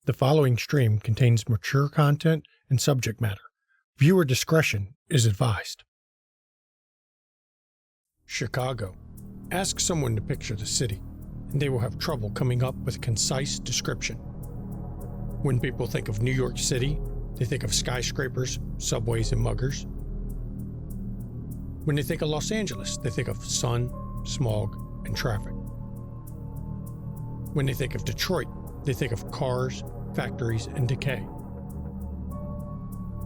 The following stream contains mature content and subject matter. Viewer discretion is advised. Chicago. Ask someone to picture the city, and they will have trouble coming up with a concise description. When people think of New York City, they think of skyscrapers, subways, and muggers. When they think of Los Angeles, they think of sun, smog, and traffic. When they think of Detroit, they think of cars, factories, and decay.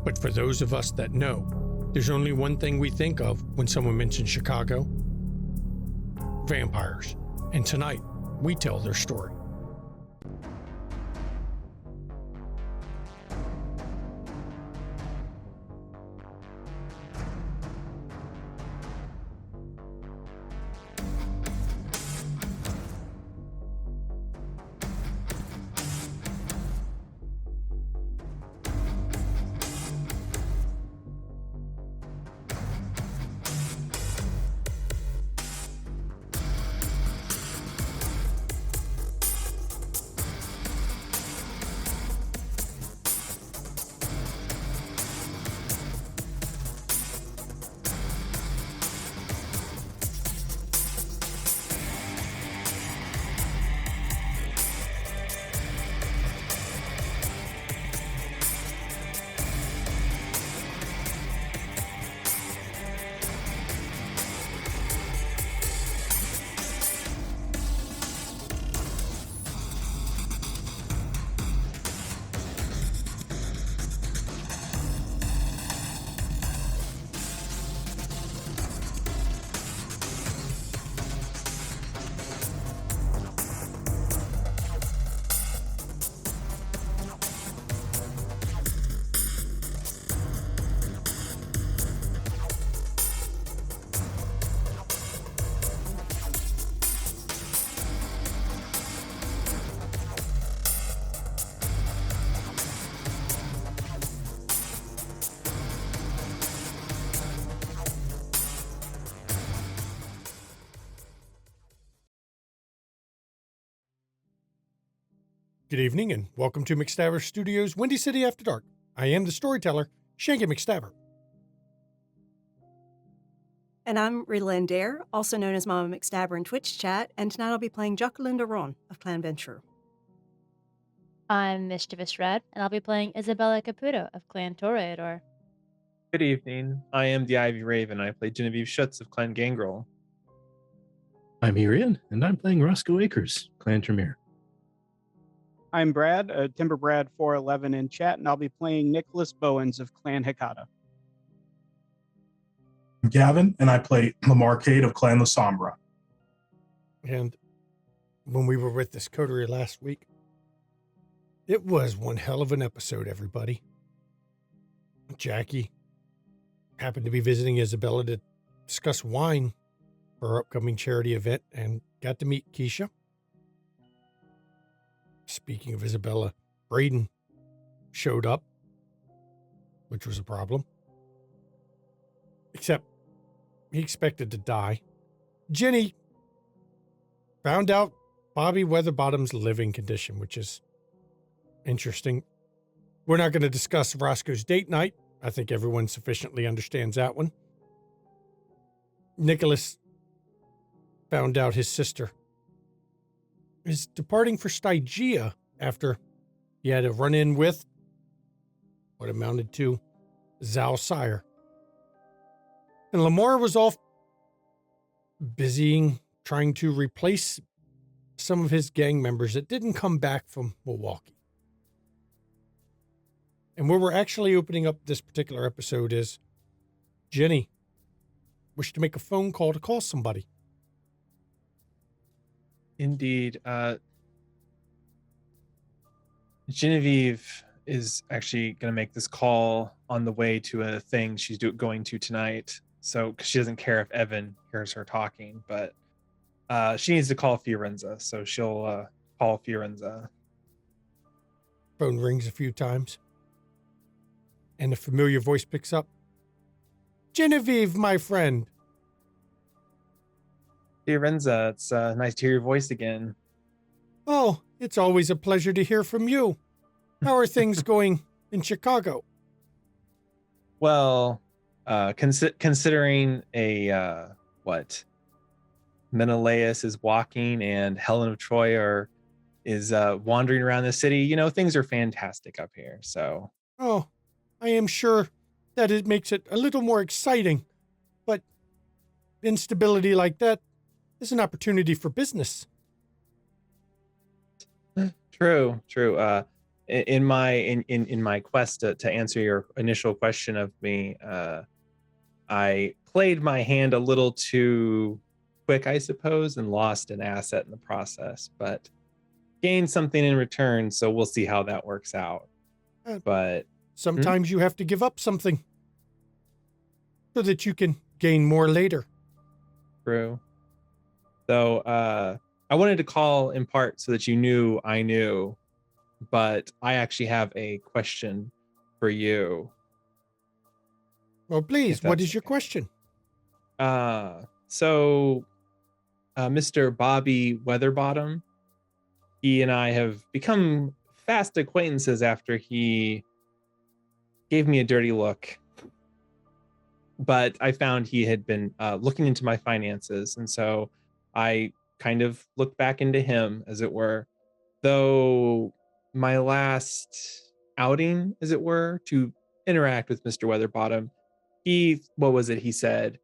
But for those of us that know, there's only one thing we think of when someone mentions Chicago: vampires. And tonight, we tell their story. Good evening and welcome to McStabber Studios' Windy City After Dark. I am the storyteller, Shanky McStabber. And I'm Rita Dare, also known as Mama McStabber in Twitch chat, and tonight I'll be playing Jocalinda Ron of Clan Venture. I'm Mischievous Red, and I'll be playing Isabella Caputo of Clan Toreador. Good evening. I am the Ivy Raven. I play Genevieve Schutz of Clan Gangrel. I'm Irian, and I'm playing Roscoe Akers, Clan Tremere. I'm Brad, Timber Brad 411 in chat, and I'll be playing Nicholas Bowens of Clan Hecata. I'm Gavin, and I play Lamar Cade of Clan La Sombra. And when we were with this coterie last week, it was one hell of an episode, everybody. Jackie happened to be visiting Isabella to discuss wine for her upcoming charity event and got to meet Keisha. Speaking of Isabella, Braden showed up, which was a problem. Except he expected to die. Jenny found out Bobby Weatherbottom's living condition, which is interesting. We're not going to discuss Roscoe's date night. I think everyone sufficiently understands that one. Nicholas found out his sister is departing for Stygia after he had a run-in with what amounted to Zal Sire. And Lamar was off busying trying to replace some of his gang members that didn't come back from Milwaukee. And where we're actually opening up this particular episode is Jenny wished to make a phone call to call somebody. Indeed. Genevieve is actually going to make this call on the way to a thing she's going to tonight. So, because she doesn't care if Evan hears her talking, but she needs to call Fiorenza. So she'll call Fiorenza. Phone rings a few times, and a familiar voice picks up. Genevieve, my friend. Fiorenza, it's nice to hear your voice again. Oh, it's always a pleasure to hear from you. How are things going in Chicago? Well, considering what Menelaus is walking and Helen of Troy is wandering around the city, things are fantastic up here. So, Oh, I am sure that it makes it a little more exciting, but instability like that is an opportunity for business. true. In my quest to answer your initial question of me, I played my hand a little too quick, I suppose, and lost an asset in the process, but gained something in return. So we'll see how that works out. But sometimes you have to give up something so that you can gain more later. True. So I wanted to call in part so that you knew I knew, but I actually have a question for you. Well, please, what is your question? So Mr. Bobby Weatherbottom, he and I have become fast acquaintances after he gave me a dirty look. But I found he had been looking into my finances, and so I kind of looked back into him, as it were. Though my last outing, as it were, to interact with Mr. Weatherbottom, what was it he said?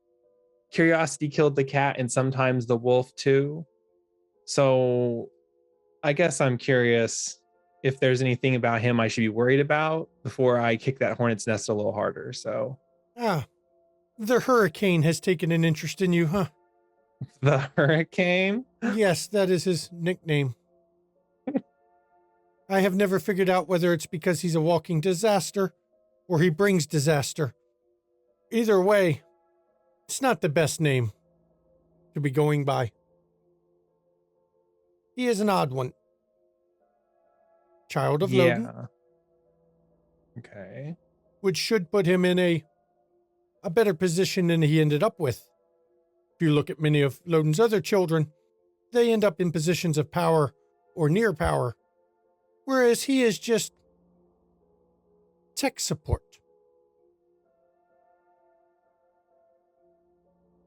Curiosity killed the cat and sometimes the wolf too. So I guess I'm curious if there's anything about him I should be worried about before I kick that hornet's nest a little harder. So The hurricane has taken an interest in you, huh? the hurricane? Yes, that is his nickname. I have never figured out whether it's because he's a walking disaster or he brings disaster. Either way, it's not the best name to be going by. He is an odd one. Child of Loden. Okay. Which should put him in a better position than he ended up with. If you look at many of Loden's other children, they end up in positions of power or near power, whereas he is just tech support.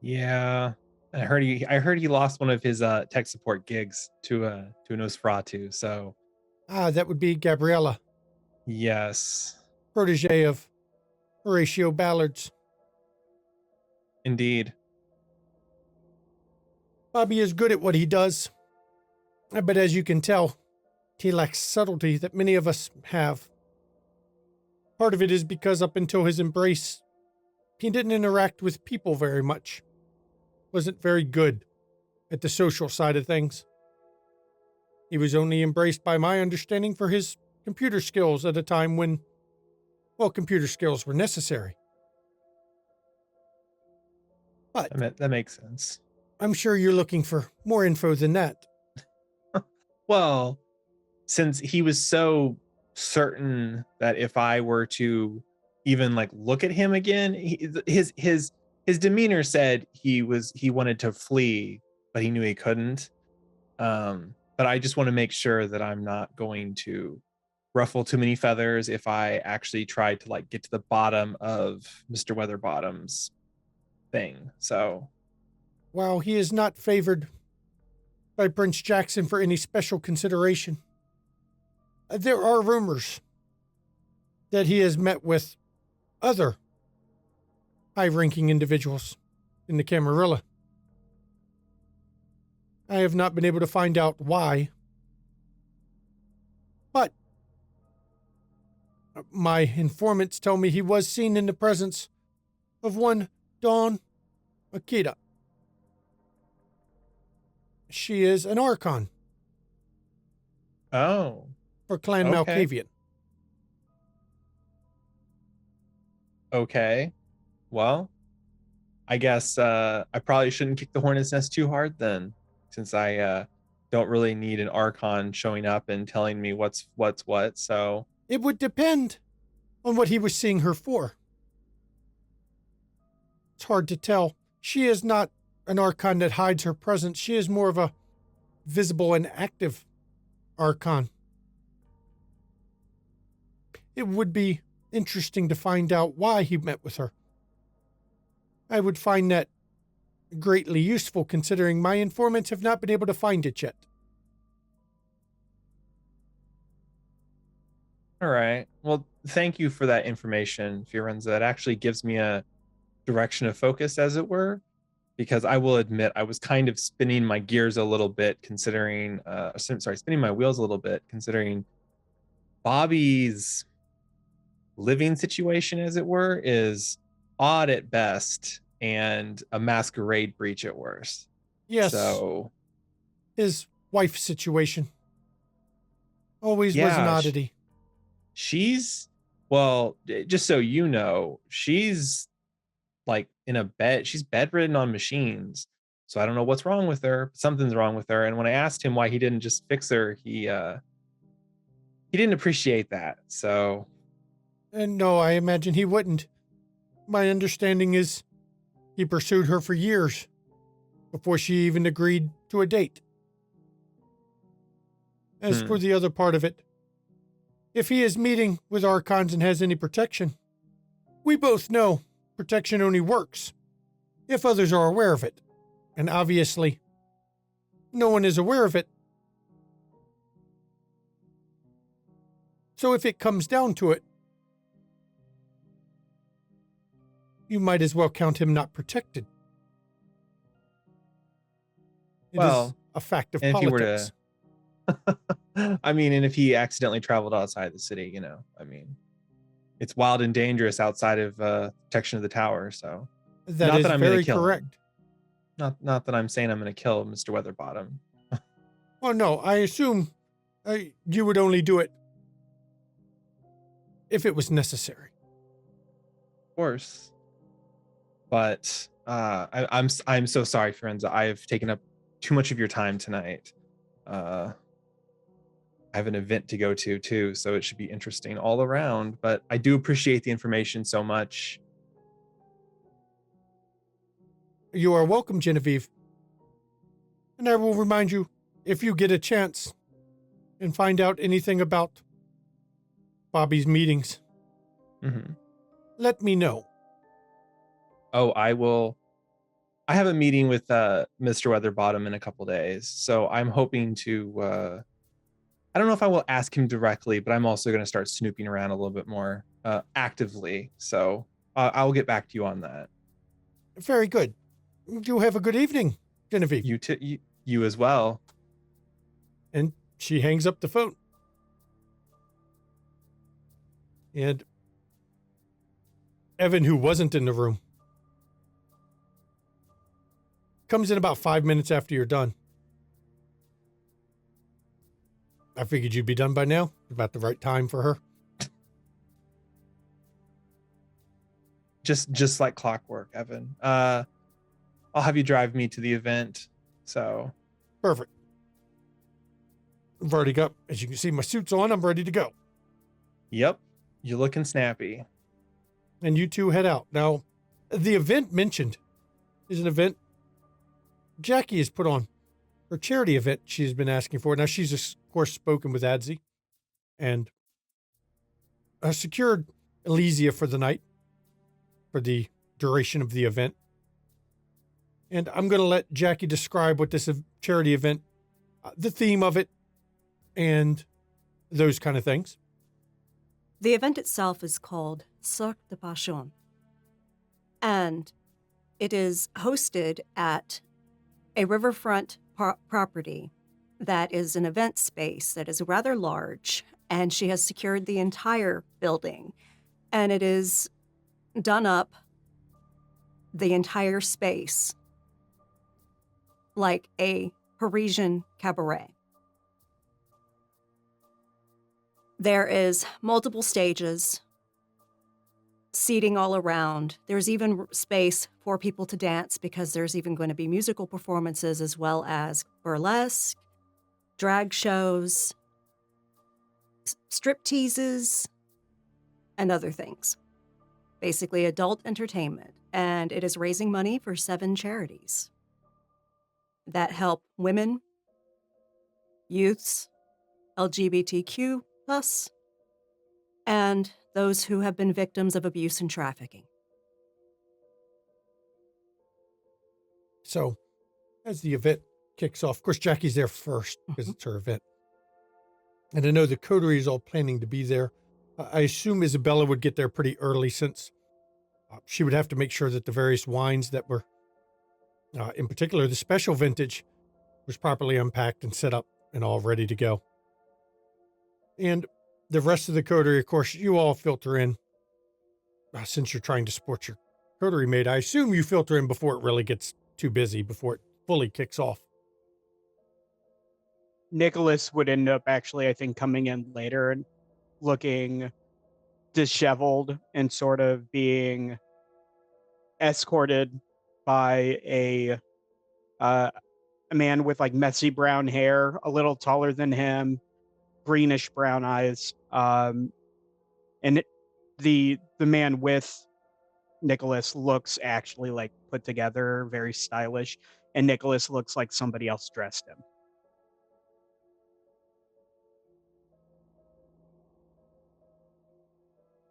Yeah. I heard he lost one of his tech support gigs to a Nosferatu. So that would be Gabriella, yes. protege of Horatio Ballard's. Indeed. Bobby is good at what he does, but as you can tell, he lacks subtlety that many of us have. Part of it is because up until his embrace, he didn't interact with people very much. Wasn't very good at the social side of things. He was only embraced by my understanding for his computer skills at a time when, well, computer skills were necessary. But that makes sense. I'm sure you're looking for more info than that. Well, since he was so certain that if I were to even look at him again, his demeanor said he wanted to flee, but he knew he couldn't. But I just want to make sure that I'm not going to ruffle too many feathers if I actually try to get to the bottom of Mr. Weatherbottom's thing. So while he is not favored by Prince Jackson for any special consideration, there are rumors that he has met with other high-ranking individuals in the Camarilla. I have not been able to find out why, but my informants tell me he was seen in the presence of one Dawn Akita. She is an Archon. Oh. For Clan Okay. Malkavian. Okay. Well, I guess I probably shouldn't kick the hornet's nest too hard then, since I don't really need an Archon showing up and telling me what's what. So it would depend on what he was seeing her for. It's hard to tell. She is not an Archon that hides her presence. She is more of a visible and active Archon. it would be interesting to find out why he met with her. I would find that greatly useful considering my informants have not been able to find it yet. All right. Well, thank you for that information, Fiorenza. That actually gives me a direction of focus, as it were, because I will admit I was kind of spinning my gears a little bit, considering, spinning my wheels a little bit, considering Bobby's living situation, as it were, is odd at best and a masquerade breach at worst. Yes. So his wife's situation always was an oddity. She's, well, just so you know, she's like in a bed. She's bedridden on machines. So I don't know what's wrong with her. But something's wrong with her. And when I asked him why he didn't just fix her, he didn't appreciate that. So. And no, I imagine he wouldn't. My understanding is he pursued her for years before she even agreed to a date. As for the other part of it, if he is meeting with Archons and has any protection, we both know protection only works if others are aware of it. And obviously, no one is aware of it. So if it comes down to it, you might as well count him not protected. It is a fact of politics. I mean, and if he accidentally traveled outside the city, you know, I mean, it's wild and dangerous outside of protection of the tower. So that is very correct. Not that I'm saying I'm going to kill Mr. Weatherbottom. Well, no, I assume you would only do it if it was necessary. Of course. But I'm so sorry, Fiorenza. I've taken up too much of your time tonight. I have an event to go to too, so it should be interesting all around. But I do appreciate the information so much. You are welcome, Genevieve. And I will remind you, if you get a chance and find out anything about Bobby's meetings, let me know. Oh, I will. I have a meeting with Mr. Weatherbottom in a couple days, so I'm hoping to. I don't know if I will ask him directly, but I'm also going to start snooping around a little bit more actively. So I'll get back to you on that. Very good. You have a good evening, Genevieve. You as well. And she hangs up the phone. And Evan, who wasn't in the room, comes in about 5 minutes after you're done. I figured you'd be done by now. About the right time for her. Just like clockwork, Evan. I'll have you drive me to the event. So perfect. I've already got, as you can see, my suit's on. I'm ready to go. Yep. You're looking snappy. And you two head out. Now, the event mentioned is an event Jackie has put on. Her charity event she's been asking for. Now, she's, of course, spoken with Adzi and secured Elysia for the night, for the duration of the event. And I'm going to let Jackie describe what this charity event, the theme of it, and those kind of things. The event itself is called Cirque de Passion, and it is hosted at a riverfront property that is an event space that is rather large, and she has secured the entire building, and it is done up the entire space like a Parisian cabaret. There is multiple stages, seating all around. There's even space for people to dance because there's even going to be musical performances as well as burlesque, drag shows, strip teases, and other things. Basically adult entertainment. And it is raising money for 7 charities that help women, youths, LGBTQ+, and those who have been victims of abuse and trafficking. So, as the event kicks off, of course, Jackie's there first because it's her event. And I know the coterie is all planning to be there. I assume Isabella would get there pretty early since she would have to make sure that the various wines that were, in particular, the special vintage, was properly unpacked and set up and all ready to go. And the rest of the coterie, of course, you all filter in. Since you're trying to support your coterie mate, I assume you filter in before it really gets too busy, before it fully kicks off. Nicholas would end up actually, I think, coming in later and looking disheveled and sort of being escorted by a man with like messy brown hair, a little taller than him, greenish brown eyes. The man with Nicholas looks actually like put together, very stylish, and Nicholas looks like somebody else dressed him.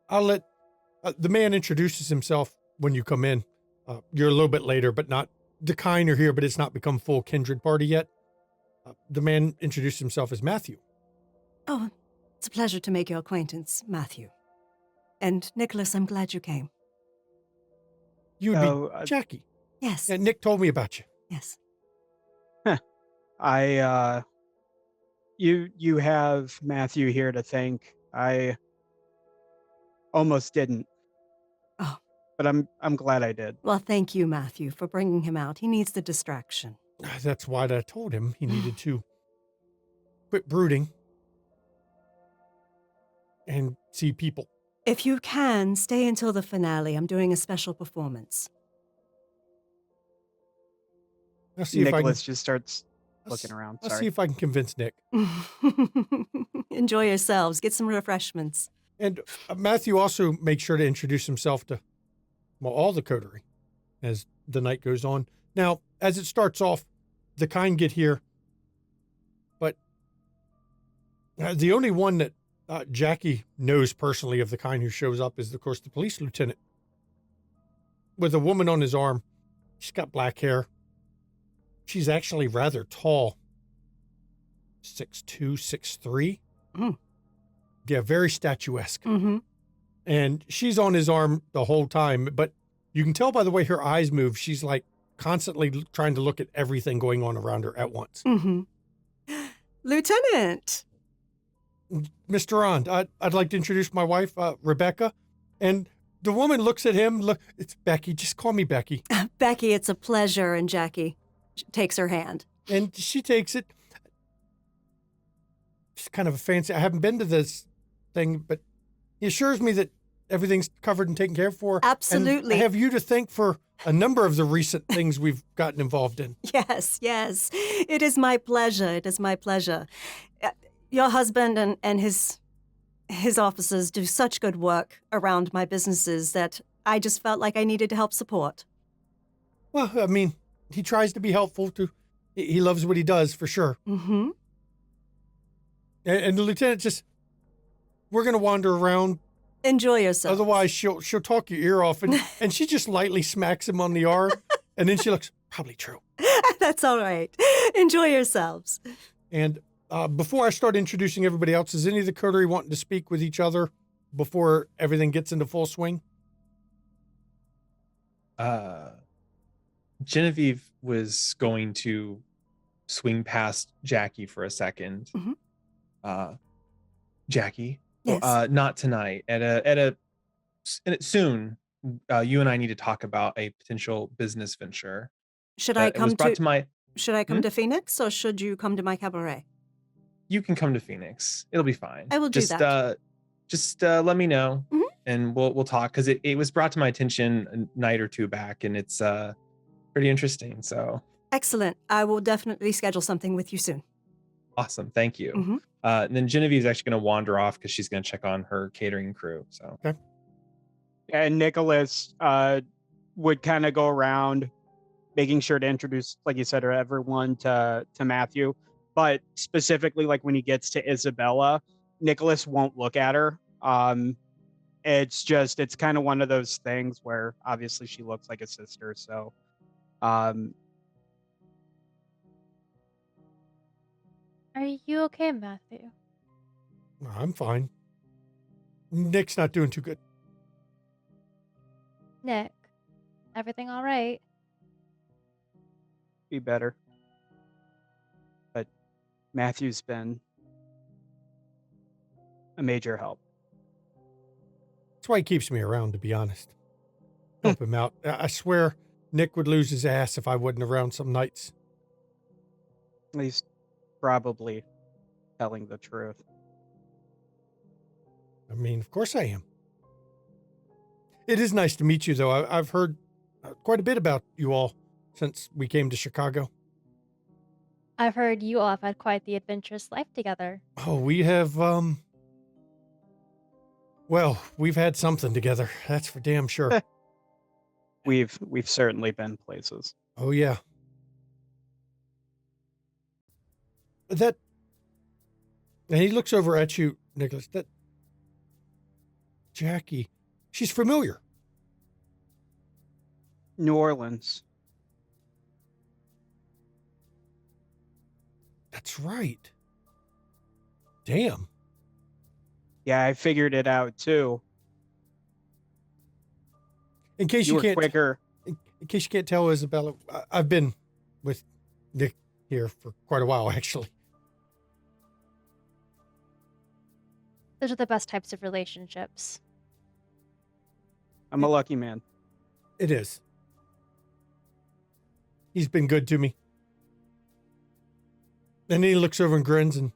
I'll let the man introduces himself when you come in. You're a little bit later, but not the kind are here, but it's not become full kindred party yet. The man introduced himself as Matthew. Oh, it's a pleasure to make your acquaintance, Matthew. And Nicholas, I'm glad you came. You would be Jackie. Yes. Yeah, Nick told me about you. Yes. You have Matthew here to thank. I almost didn't. Oh. But I'm glad I did. Well, thank you, Matthew, for bringing him out. He needs the distraction. That's why I told him he needed to quit brooding and see people. If you can, stay until the finale. I'm doing a special performance. I'll see Nicholas just starts looking around. I'll see if I can convince Nick. Enjoy yourselves. Get some refreshments. And Matthew also makes sure to introduce himself to all the coterie as the night goes on. Now, as it starts off, the kind get here, but the only one that Jackie knows personally of the kind who shows up is, of course, the police lieutenant with a woman on his arm. She's got black hair. She's actually rather tall, 6'2", 6'3". Mm. Yeah, very statuesque. Mm-hmm. And she's on his arm the whole time, but you can tell by the way her eyes move, she's like constantly trying to look at everything going on around her at once. Mm-hmm. Lieutenant! Mr. Rond, I'd like to introduce my wife, Rebecca. And the woman looks at him. Look, it's Becky. Just call me Becky. Becky, it's a pleasure. And Jackie takes her hand. And she takes it. It's kind of a fancy. I haven't been to this thing, but he assures me that everything's covered and taken care of for. Absolutely. And I have you to thank for a number of the recent things we've gotten involved in. Yes, yes. It is my pleasure. It is my pleasure. Your husband and his officers do such good work around my businesses that I just felt like I needed to help support. Well, I mean, he tries to be helpful to. He loves what he does for sure. Mm-hmm. And the lieutenant just, we're going to wander around. Enjoy yourself. Otherwise, she'll talk your ear off, and she just lightly smacks him on the arm, and then she looks, probably true. That's all right. Enjoy yourselves. And before I start introducing everybody else, is any of the coterie wanting to speak with each other before everything gets into full swing? Genevieve was going to swing past Jackie for a second. Mm-hmm. Jackie, Yes. not tonight. Soon. You and I need to talk about a potential business venture. Should I come to Phoenix, or should you come to my cabaret? You can come to Phoenix. It'll be fine. I will do that. Just let me know, Mhm. and we'll talk, because it was brought to my attention a night or two back, and it's pretty interesting. So Excellent. I will definitely schedule something with you soon. awesome. Thank you. Mhm. And then Genevieve's actually going to wander off because she's going to check on her catering crew. So And Nicholas would kind of go around making sure to introduce, like you said, everyone to Matthew. But specifically, like when he gets to Isabella, Nicholas won't look at her. It's kind of one of those things where obviously she looks like a sister, so um, Are you okay, Matthew? I'm fine. Nick's not doing too good. Nick, everything all right? be better. But Matthew's been a major help. That's why he keeps me around, to be honest. Help him out. I swear Nick would lose his ass if I wasn't around some nights. He's probably telling the truth. I mean, of course I am. It is nice to meet you, though. I've heard quite a bit about you all since we came to Chicago. I've heard you all have had quite the adventurous life together. Oh, we have, well, we've had something together. That's for damn sure. We've certainly been places. Oh, yeah. And he looks over at you, Nicholas. That Jackie, she's familiar. New Orleans. That's right. Damn. Yeah, I figured it out too. In case You you were can't, quicker. in case you can't tell, Isabella, I've been with Nick here for quite a while, actually. Those are the best types of relationships. I'm a lucky man. It is. He's been good to me. And he looks over and grins, and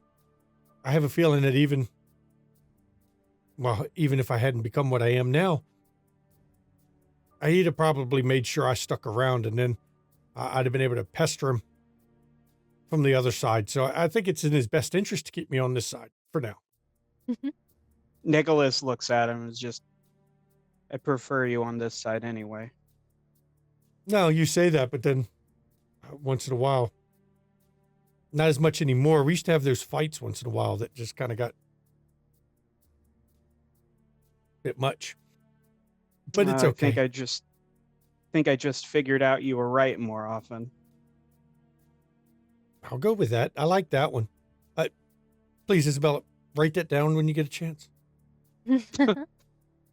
I have a feeling that even if I hadn't become what I am now, he'd have probably made sure I stuck around, and then I'd have been able to pester him from the other side. So I think it's in his best interest to keep me on this side for now. Nicholas looks at him and is just, I prefer you on this side anyway. No, you say that, but then once in a while, not as much anymore. We used to have those fights once in a while that just kind of got a bit much. But it's okay. I think I just figured out you were right more often. I'll go with that. I like that one. Please, Isabella, write that down when you get a chance.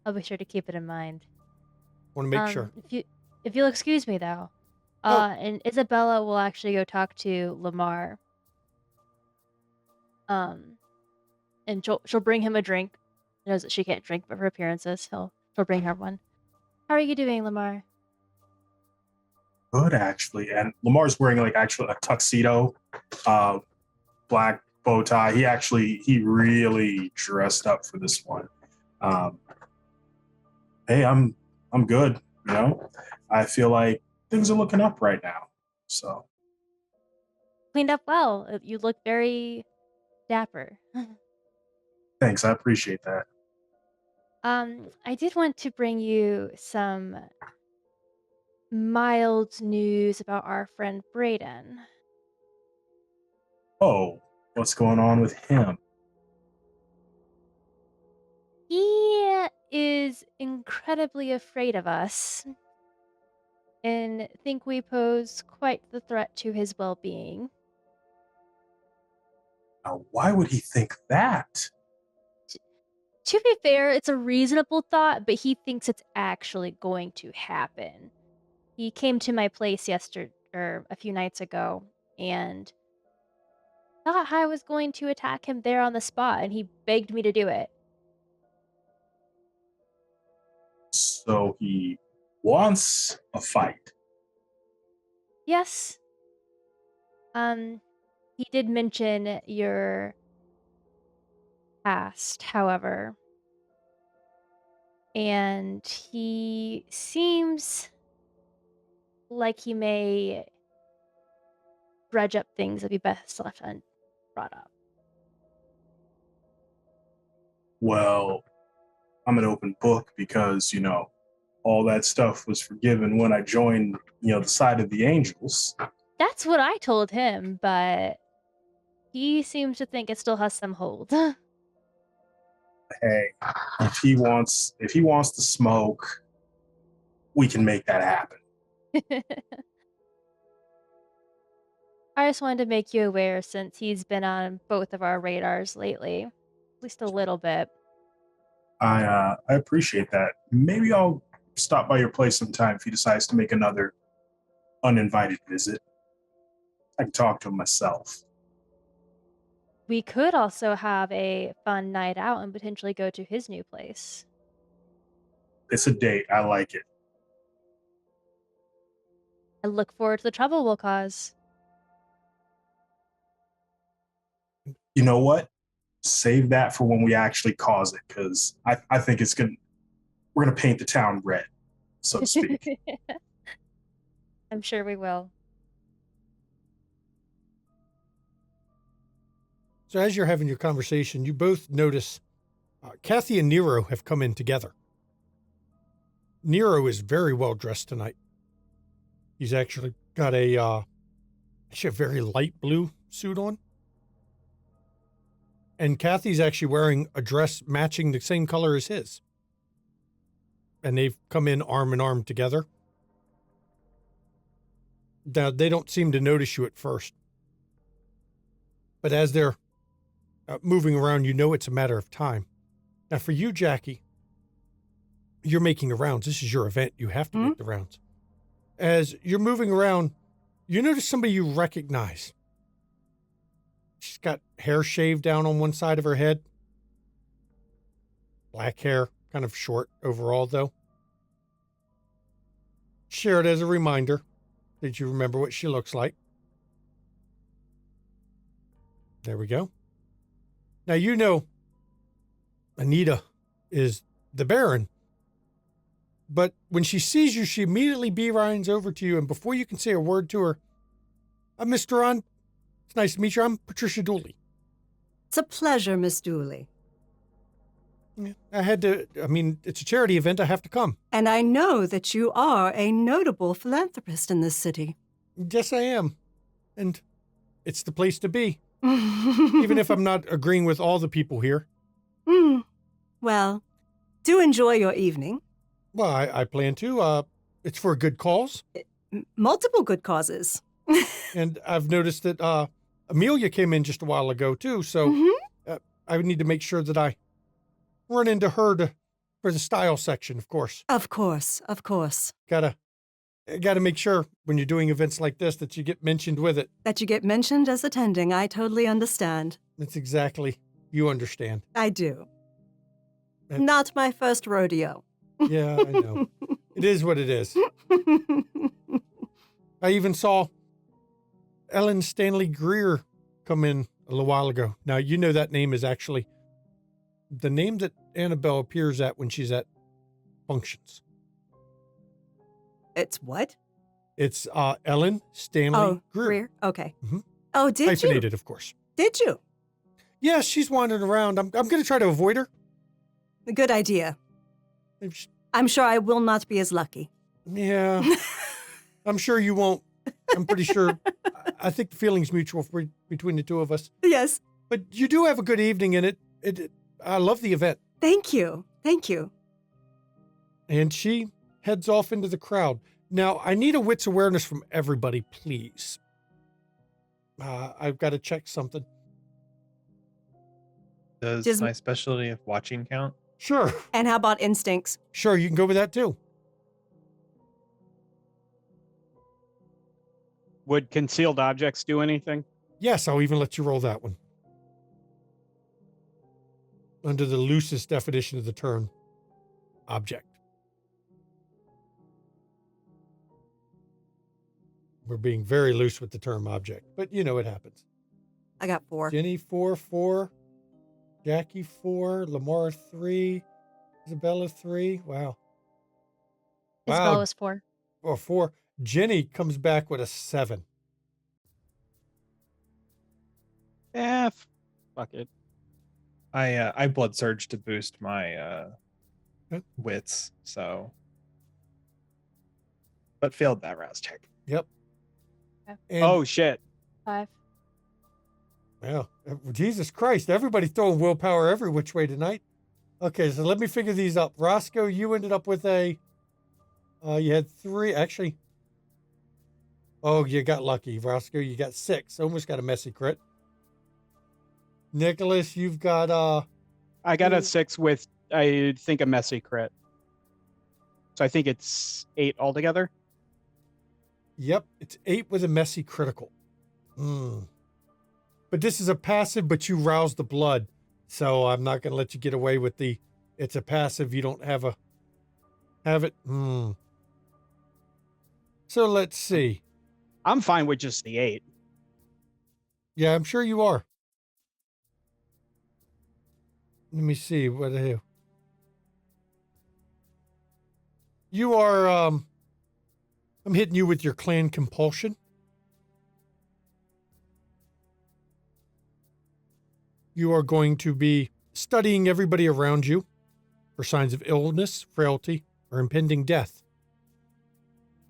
I'll be sure to keep it in mind. Want to make sure. If you'll excuse me, though, and Isabella will actually go talk to Lamar. And she'll bring him a drink. She knows that she can't drink, but for appearances, she'll bring her one. How are you doing, Lamar? Good, actually. And Lamar's wearing like actually a tuxedo, black bow tie. He really dressed up for this one. Hey, I'm good. You know, I feel like things are looking up right now. So Cleaned up well. You look very dapper. thanks, I appreciate that. I did want to bring you some mild news about our friend Brayden. Oh, what's going on with him? He is incredibly afraid of us and think we pose quite the threat to his well-being. Now, why would he think that? To be fair, it's a reasonable thought, but he thinks it's actually going to happen. He came to my place a few nights ago, and thought I was going to attack him there on the spot, and he begged me to do it. So he wants a fight. Yes. He did mention your past, however. And he seems like he may dredge up things that be best left unbrought up. Well, I'm an open book because, you know, all that stuff was forgiven when I joined, you know, the side of the angels. That's what I told him, but he seems to think it still has some hold. hey, if he wants to smoke, we can make that happen. I just wanted to make you aware since he's been on both of our radars lately. At least a little bit. I appreciate that. Maybe I'll stop by your place sometime if he decides to make another uninvited visit. I can talk to him myself. We could also have a fun night out and potentially go to his new place. It's a date. I like it. I look forward to the trouble we'll cause. You know what? Save that for when we actually cause it, because I think we're gonna paint the town red, so to speak. I'm sure we will. So as you're having your conversation, you both notice Kathy and Nero have come in together. Nero is very well dressed tonight. He's actually got a very light blue suit on. And Kathy's actually wearing a dress matching the same color as his. And they've come in arm in arm together. Now, they don't seem to notice you at first. But as they're moving around, you know it's a matter of time. Now, for you, Jackie, you're making the rounds. This is your event. You have to make the rounds. As you're moving around, you notice somebody you recognize. She's got hair shaved down on one side of her head. Black hair, kind of short overall, though. Share it as a reminder that you remember what she looks like. There we go. Now, you know Anita is the Baron. But when she sees you, she immediately beelines over to you. And before you can say a word to her, Mr. Ron, it's nice to meet you. I'm Patricia Dooley. It's a pleasure, Miss Dooley. Yeah, it's a charity event. I have to come. And I know that you are a notable philanthropist in this city. Yes, I am. And it's the place to be. Even if I'm not agreeing with all the people here. Well, do enjoy your evening. Well, I plan to. It's for a good cause. Multiple good causes. And I've noticed that Amelia came in just a while ago, too. So I would need to make sure that I run into her for the style section, of course. Of course, of course. Gotta make sure when you're doing events like this that you get mentioned with it. That you get mentioned as attending, I totally understand. That's exactly, you understand. I do. Not my first rodeo. Yeah, I know. It is what it is. I even saw Ellen Stanley Greer come in a little while ago. Now, you know that name is actually the name that Annabelle appears at when she's at functions. It's what? It's Ellen Stanley Greer. Greer? Okay. Mm-hmm. Oh, did you? Hyphenated, of course. Did you? Yeah, she's wandering around. I'm going to try to avoid her. Good idea. I'm sure I will not be as lucky. Yeah. I'm sure you won't. I'm pretty sure. I think the feeling's mutual between the two of us. Yes. But you do have a good evening, and I love the event. Thank you. Thank you. And she heads off into the crowd. Now, I need a wits awareness from everybody, please. I've got to check something. Does my specialty of watching count? Sure. And how about instincts? Sure, you can go with that too. Would concealed objects do anything? Yes, I'll even let you roll that one. Under the loosest definition of the term, object. We're being very loose with the term object, but you know it happens. I got 4. Jenny 4, Jackie 4, Lamar 3, Isabella 3. Wow. Isabella's 4. Or 4. Jenny comes back with a 7. Fuck it. I blood surge to boost my wits, so but failed that rouse check. Yep. Okay. And, Oh shit. 5. Well, Jesus Christ, everybody throwing willpower every which way tonight. Okay, so let me figure these up. Roscoe, you ended up with a. You had 3. Actually. Oh, you got lucky. Roscoe, you got 6. Almost got a messy crit. Nicholas, you've got. I got a 6 with, I think, a messy crit. So I think it's 8 altogether. Yep, it's 8 with a messy critical. But this is a passive, but you rouse the blood. So I'm not going to let you get away with the, it's a passive, you don't have it. So let's see. I'm fine with just the 8. Yeah, I'm sure you are. Let me see what I do. You are, I'm hitting you with your clan compulsion. You are going to be studying everybody around you for signs of illness, frailty, or impending death.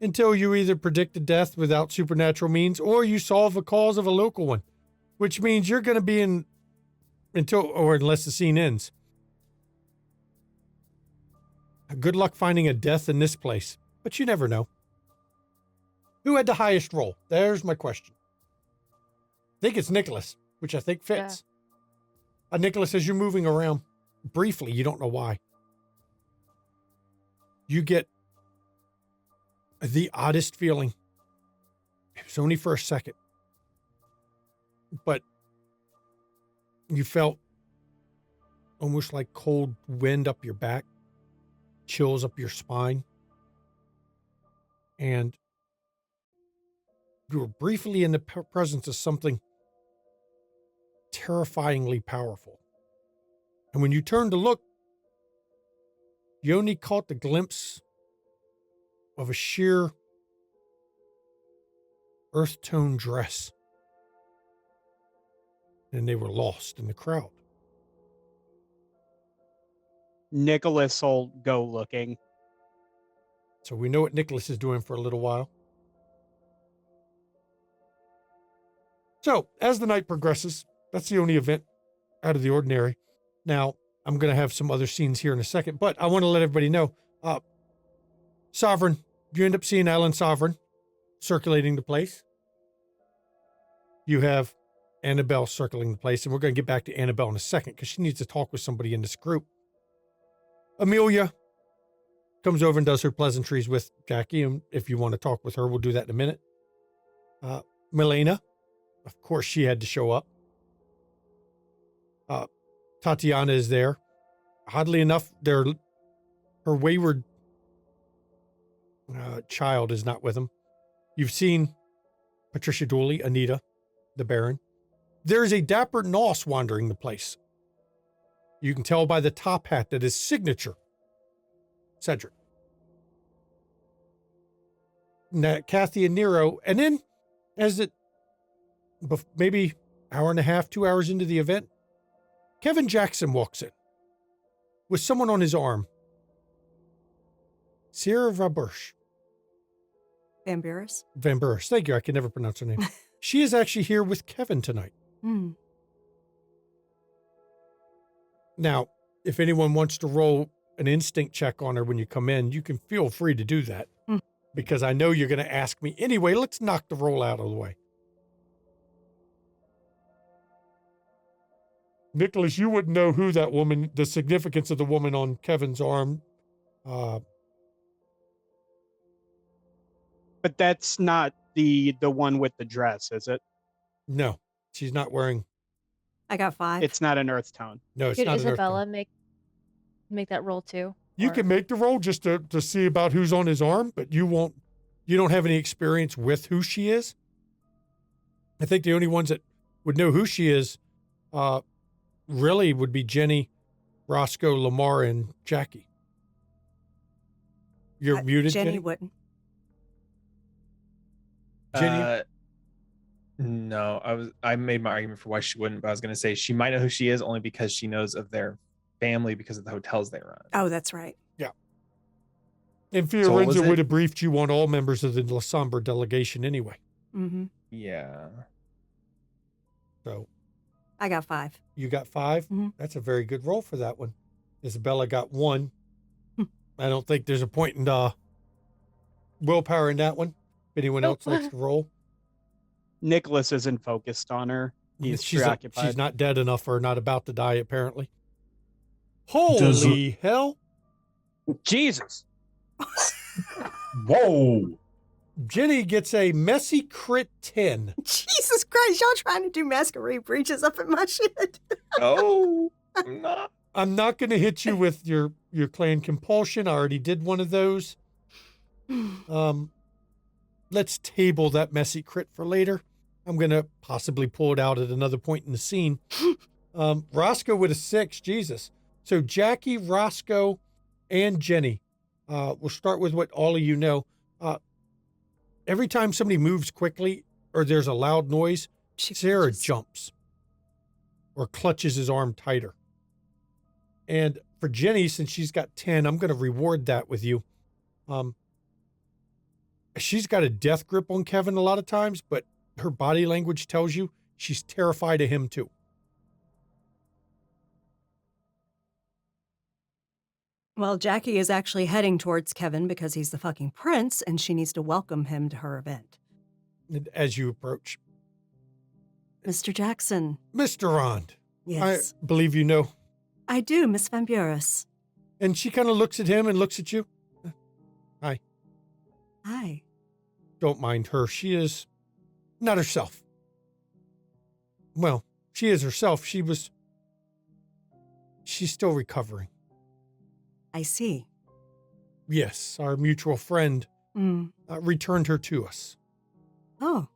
Until you either predict a death without supernatural means or you solve the cause of a local one, which means you're going to be in unless the scene ends. Good luck finding a death in this place, but you never know. Who had the highest roll? There's my question. I think it's Nicholas, which I think fits. Nicholas, as you're moving around briefly, you don't know why. You get the oddest feeling. It was only for a second. But you felt almost like cold wind up your back, chills up your spine. And you were briefly in the presence of something terrifyingly powerful. And when you turned to look, you only caught the glimpse of a sheer earth tone dress. And they were lost in the crowd. Nicholas will go looking. So we know what Nicholas is doing for a little while. So as the night progresses, that's the only event out of the ordinary. Now, I'm going to have some other scenes here in a second, but I want to let everybody know, Sovereign, you end up seeing Alan Sovereign circulating the place. You have Annabelle circling the place, and we're going to get back to Annabelle in a second because she needs to talk with somebody in this group. Amelia comes over and does her pleasantries with Jackie, and if you want to talk with her, we'll do that in a minute. Milena, of course, she had to show up. Tatiana is there. Oddly enough, her wayward child is not with him. You've seen Patricia Dooley, Anita, the Baron. There is a dapper Noss wandering the place. You can tell by the top hat that is signature Cedric. Now, Kathy and Nero, and then as it maybe hour and a half, 2 hours into the event, Kevin Jackson walks in with someone on his arm. Sierra Vabursh. Van Buris? Van Buris. Thank you. I can never pronounce her name. She is actually here with Kevin tonight. Now, if anyone wants to roll an instinct check on her when you come in, you can feel free to do that. Because I know you're going to ask me. Anyway, let's knock the roll out of the way. Nicholas, you wouldn't know who that woman, the significance of the woman on Kevin's arm. But that's not the one with the dress, is it? No, she's not wearing. I got 5. It's not an earth tone. No, it's Could not. Isabella make that roll too? You Or- can make the roll just to see about who's on his arm, but you don't have any experience with who she is. I think the only ones that would know who she is, really would be Jenny, Roscoe, Lamar, and Jackie. You're muted, Jenny? wouldn't. Jenny? No, I made my argument for why she wouldn't, but I was going to say she might know who she is only because she knows of their family because of the hotels they run. Oh, that's right. Yeah. And So what was Fiorenza it? would have briefed you on all members of the La Sombra delegation anyway. Mm-hmm. Yeah. So I got 5. you got 5? Mhm. That's a very good roll for that one. Isabella got 1. I don't think there's a point in willpower in that one. If anyone else likes to roll. Nicholas isn't focused on her. He's she's preoccupied. not dead enough or not about to die, apparently. Does- Holy hell. Jesus. Whoa. Jenny gets a messy crit 10. Jesus Christ, y'all trying to do masquerade breaches up in my shit. Oh, I'm not. I'm not going to hit you with your clan compulsion. I already did one of those. Let's table that messy crit for later. I'm going to possibly pull it out at another point in the scene. Roscoe with a 6, Jesus. So Jackie, Roscoe, and Jenny. We'll start with what all of you know. Every time somebody moves quickly or there's a loud noise, Sarah jumps or clutches his arm tighter. And for Jenny, since she's got 10, I'm going to reward that with you. She's got a death grip on Kevin a lot of times, but her body language tells you she's terrified of him too. Well, Jackie is actually heading towards Kevin because he's the fucking prince and she needs to welcome him to her event. And as you approach, Mr. Jackson. Mr. Rond, Yes. I believe you know. I do, Miss Van Buren. And she kind of looks at him and looks at you. Hi. Hi. Don't mind her. She is not herself. Well, she is herself. She's still recovering. I see. Yes, our mutual friend returned her to us. Oh.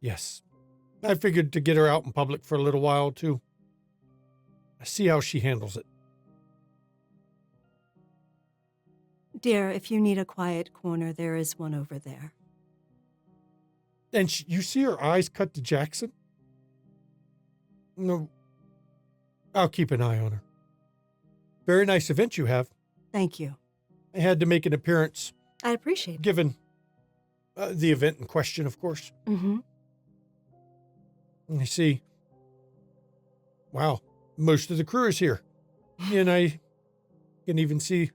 Yes. I figured to get her out in public for a little while, too. I see how she handles it. Dear, if you need a quiet corner, there is one over there. And you see her eyes cut to Jackson? No. I'll keep an eye on her. Very nice event you have. Thank you. I had to make an appearance, I appreciate it. given the event in question, of course. Mm-hmm. And I see, wow, most of the crew is here. And I can even see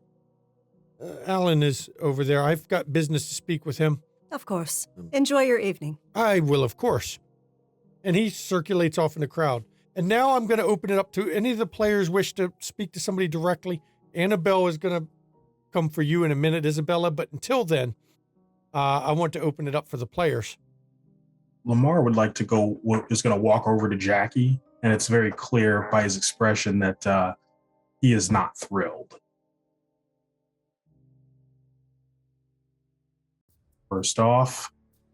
Alan is over there. I've got business to speak with him. Of course. Enjoy your evening. I will, of course. And he circulates off in the crowd. And now I'm going to open it up to any of the players wish to speak to somebody directly. Annabelle is going to come for you in a minute, Isabella. But until then, I want to open it up for the players. Lamar would like to go, is going to walk over to Jackie, and it's very clear by his expression that he is not thrilled. First off,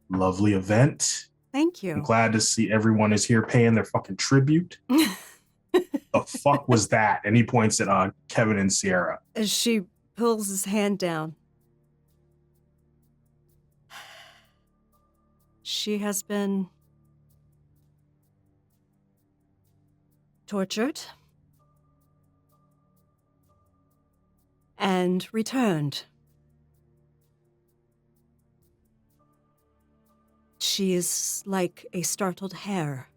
lovely event. Thank I'm you. glad to see everyone is here paying their fucking tribute. The fuck was that? And he points at Kevin and Sierra. As she pulls his hand down. She has been tortured and returned. She is like a startled hare.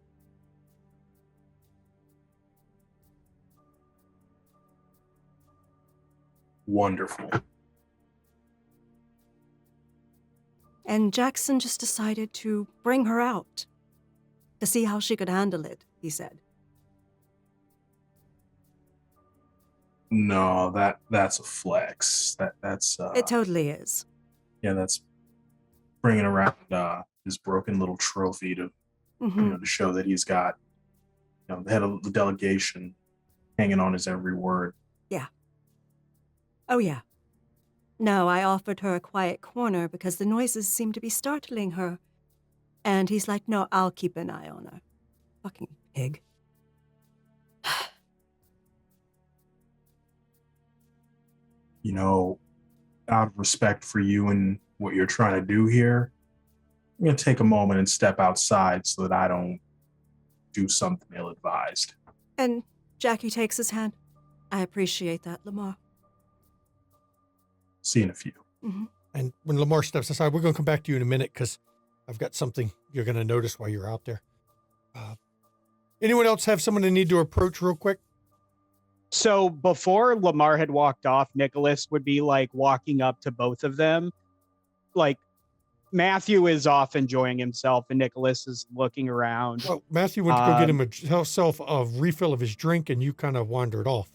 Wonderful. And Jackson just decided to bring her out to see how she could handle it, he said. No, that's a flex. That's It totally is. yeah, that's bringing around his broken little trophy to Mhm. to show that he's got the head of the delegation hanging on his every word. Oh, yeah. No, I offered her a quiet corner because the noises seemed to be startling her. And he's like, no, I'll keep an eye on her. Fucking pig. Out of respect for you and what you're trying to do here, I'm going to take a moment and step outside so that I don't do something ill-advised. And Jackie takes his hand. I appreciate that, Lamar. See you in a few. Mm-hmm. And when Lamar steps aside, we're going to come back to you in a minute because I've got something you're going to notice while you're out there. Anyone else have someone they need to approach real quick? So before Lamar had walked off, Nicholas would be like walking up to both of them. Like Matthew is off enjoying himself and Nicholas is looking around. Well, Matthew went to go get himself a refill of his drink, and you kind of wandered off.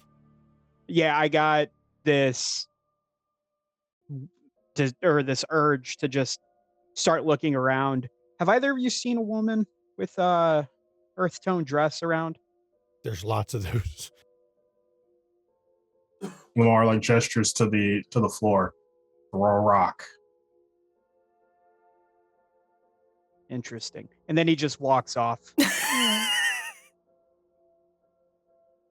Yeah, I got this urge to just start looking around. Have either of you seen a woman with earth tone dress around? There's lots of those. Lamar like gestures to the floor. Throw a rock. Interesting. And then he just walks off.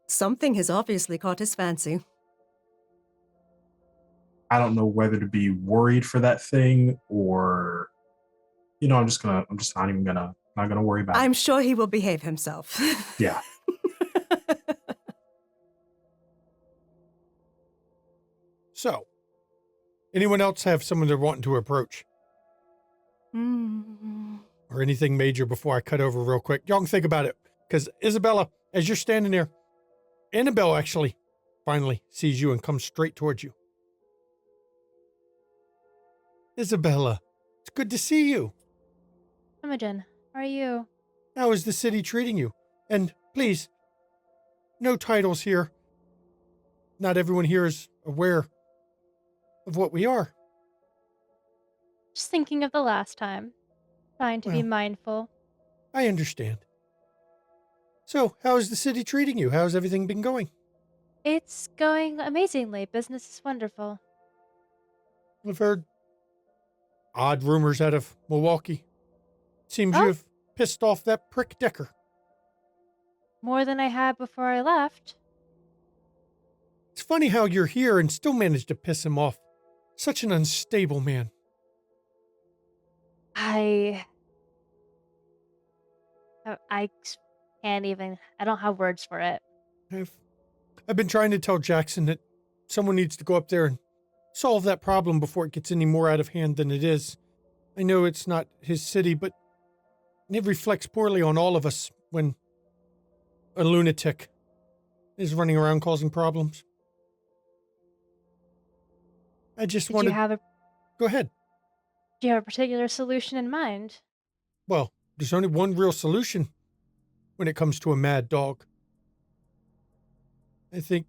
Something has obviously caught his fancy. I don't know whether to be worried for that thing or, I'm not even gonna worry about it. I'm sure he will behave himself. Yeah. So, anyone else have someone they're wanting to approach? Or anything major before I cut over real quick? Y'all can think about it. Because Isabella, as you're standing there, Annabelle actually finally sees you and comes straight towards you. Isabella, it's good to see you. Imogen, how are you? How is the city treating you? And please, no titles here. Not everyone here is aware of what we are. Just thinking of the last time. Trying to be Well, mindful. I understand. So, how is the city treating you? How's everything been going? It's going amazingly. Business is wonderful. I've heard odd rumors out of Milwaukee. Seems Oh. you've pissed off that prick Decker. More than I had before I left. It's funny how you're here and still managed to piss him off. Such an unstable man. I can't even. I don't have words for it. I've been trying to tell Jackson that someone needs to go up there and solve that problem before it gets any more out of hand than it is. I know it's not his city, but it reflects poorly on all of us when a lunatic is running around causing problems. I just Did wanted... you have a Go ahead. Do you have a particular solution in mind? Well, there's only one real solution when it comes to a mad dog. I think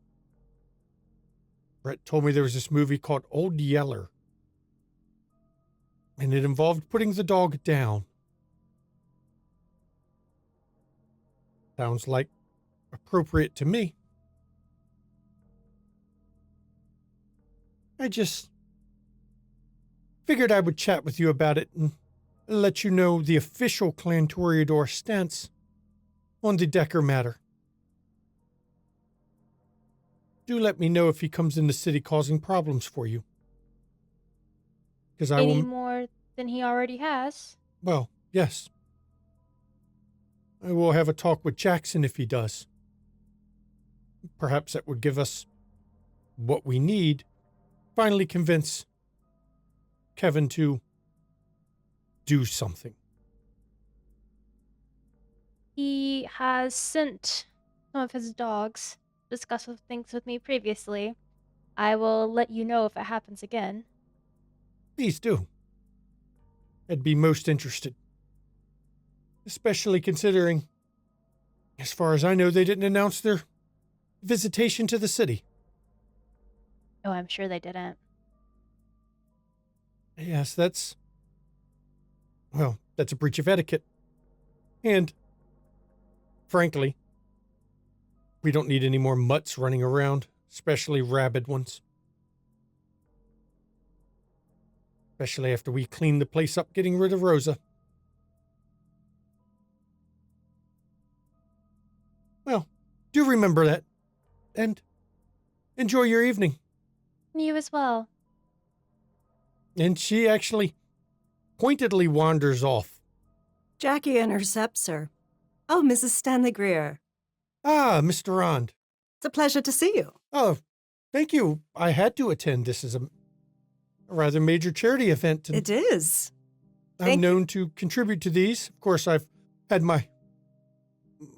Brett told me there was this movie called Old Yeller, and it involved putting the dog down. Sounds like appropriate to me. I just figured I would chat with you about it and let you know the official Clan Toreador stance on the Decker matter. Do let me know if he comes in the city causing problems for you. Because I Any will... more than he already has? Well, yes. I will have a talk with Jackson if he does. Perhaps that would give us what we need. Finally convince Kevin to do something. He has sent some of his dogs to discuss things with me previously. I will let you know if it happens again. Please do. I'd be most interested. Especially considering, as far as I know, they didn't announce their visitation to the city. Oh, I'm sure they didn't. Yes, that's a breach of etiquette. And, frankly, we don't need any more mutts running around, especially rabid ones. Especially after we clean the place up getting rid of Rosa. Well, do remember that. And enjoy your evening. You as well. And she actually pointedly wanders off. Jackie intercepts her. Oh, Mrs. Stanley Greer. Ah, Mr. Rond. It's a pleasure to see you. Oh, thank you. I had to attend. This is a rather major charity event. And It is. I'm known to contribute to these. Of course, I've had my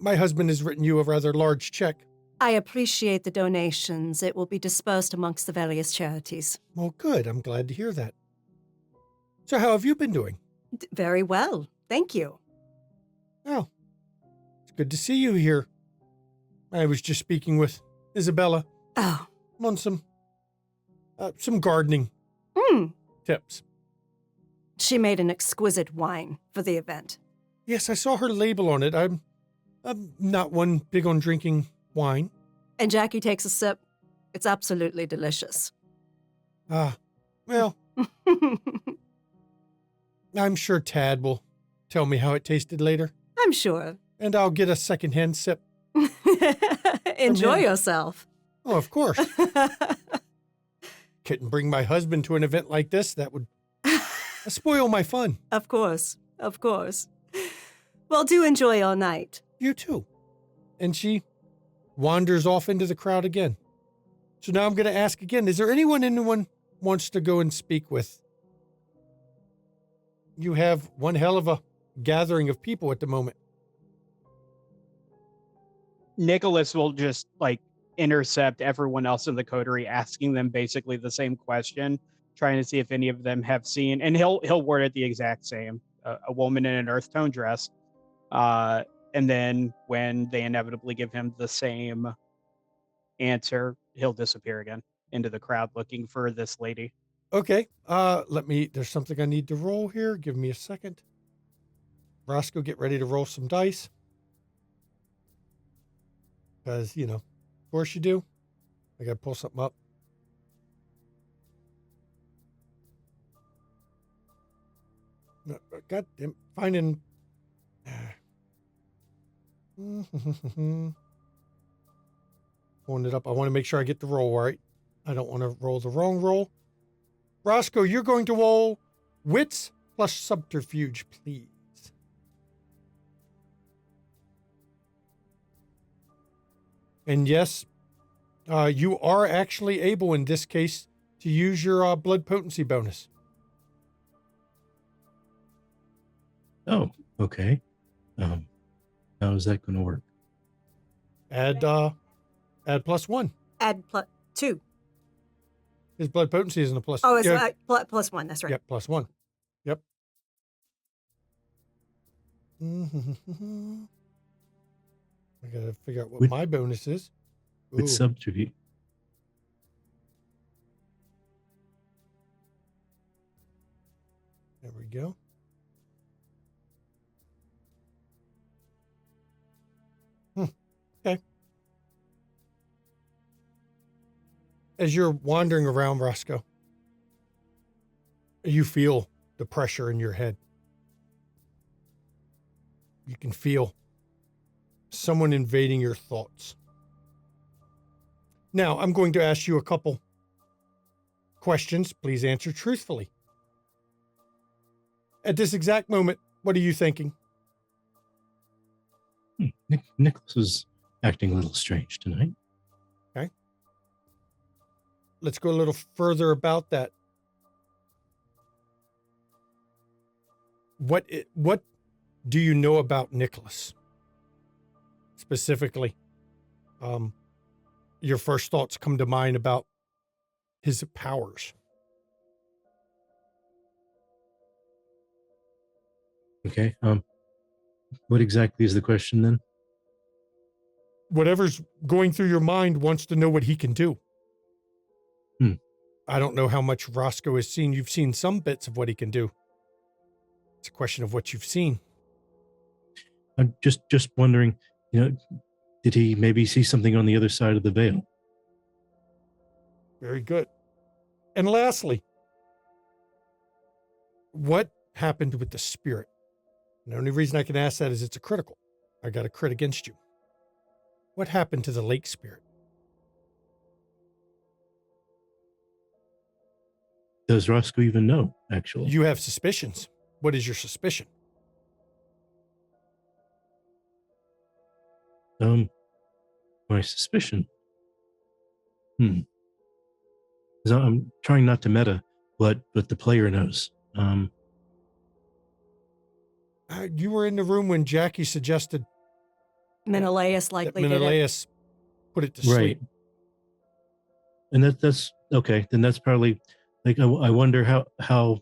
husband has written you a rather large check. I appreciate the donations. It will be dispersed amongst the various charities. Well, good. I'm glad to hear that. So how have you been doing? Very well. Thank you. Oh, it's good to see you here. I was just speaking with Isabella Oh. on some gardening tips. She made an exquisite wine for the event. Yes, I saw her label on it. I'm not one big on drinking wine. And Jackie takes a sip. It's absolutely delicious. Well, I'm sure Tad will tell me how it tasted later, I'm sure. and I'll get a secondhand sip. Enjoy him. yourself. Oh, of course. Couldn't bring my husband to an event like this. That would spoil my fun. Of course. Of course. Well, do enjoy all night. You too. And she wanders off into the crowd again. So now I'm going to ask again, is there anyone wants to go and speak with? You have one hell of a gathering of people at the moment. Nicholas will just like intercept everyone else in the coterie, asking them basically the same question, trying to see if any of them have seen, and he'll word it the exact same: a woman in an earth tone dress. And then when they inevitably give him the same answer, he'll disappear again into the crowd looking for this lady. Okay. There's something I need to roll here. Give me a second. Roscoe, get ready to roll some dice. Because, of course you do. I got to pull something up. God damn, finding. Pulling it up. I want to make sure I get the roll right. I don't want to roll the wrong roll. Roscoe, you're going to roll wits plus subterfuge, please. And yes, you are actually able in this case to use your blood potency bonus. Oh, okay. How is that going to work? Add +1. Add +2. His blood potency isn't a plus. Oh, it's +1. That's right. Yep, +1. Yep. I gotta figure out what my bonus is. With Ooh. subterfuge. There we go. Okay. As you're wandering around, Roscoe, you feel the pressure in your head. You can feel someone invading your thoughts. Now, I'm going to ask you a couple questions. Please answer truthfully. At this exact moment, what are you thinking? Nicholas was acting a little strange tonight. Okay. Let's go a little further about that. What do you know about Nicholas? Specifically, your first thoughts come to mind about his powers. Okay. What exactly is the question then? Whatever's going through your mind wants to know what he can do. I don't know how much Roscoe has seen. You've seen some bits of what he can do. It's a question of what you've seen. I'm just wondering, did he maybe see something on the other side of the veil? Very good. And lastly, what happened with the spirit? And the only reason I can ask that is it's a critical. I got a crit against you. What happened to the lake spirit? Does Roscoe even know, actually? You have suspicions. What is your suspicion? My suspicion. So I'm trying not to meta, but the player knows. You were in the room when Jackie suggested Menelaus likely did it. Menelaus put it to Right. sleep. And that's okay. Then that's probably like I wonder how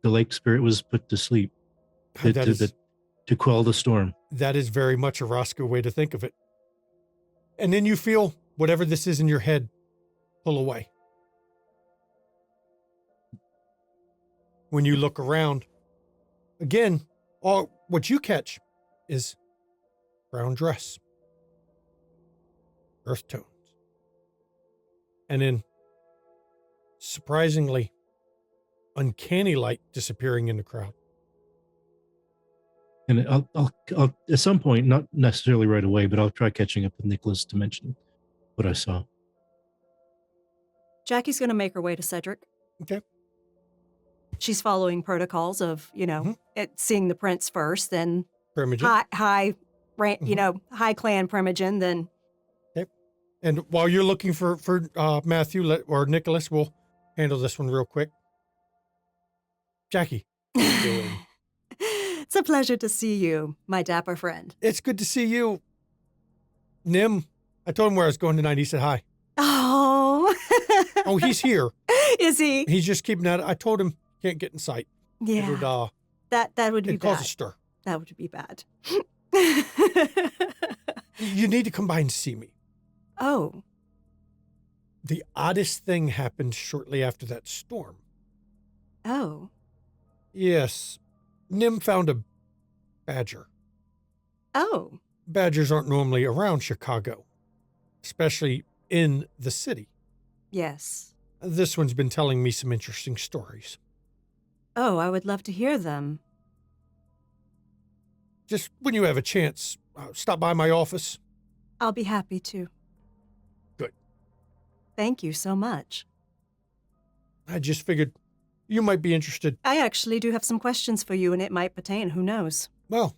the lake spirit was put to sleep to quell the storm. That is very much a Roscoe way to think of it. And then you feel whatever this is in your head pull away. When you look around, again, all what you catch is brown dress, earth tones, and then surprisingly uncanny light disappearing in the crowd. And I'll at some point, not necessarily right away, but I'll try catching up with Nicholas to mention what I saw. Jackie's going to make her way to Cedric. Okay. She's following protocols of, seeing the prince first, then Primogen. high clan Primogen, then. Okay. And while you're looking for Matthew or Nicholas, we'll handle this one real quick. Jackie. How you doing? It's a pleasure to see you, my dapper friend. It's good to see you. Nim, I told him where I was going tonight. He said hi. Oh. Oh, he's here. Is he? He's just keeping at it. I told him can't get in sight. Yeah. It would, that would be it'd cause bad. a stir. That would be bad. You need to come by and see me. Oh. The oddest thing happened shortly after that storm. Oh. Yes. Nim found a badger. Oh. Badgers aren't normally around Chicago, especially in the city. Yes. This one's been telling me some interesting stories. Oh, I would love to hear them. Just when you have a chance, stop by my office. I'll be happy to. Good. Thank you so much. I just figured you might be interested. I actually do have some questions for you, and it might pertain. Who knows? Well,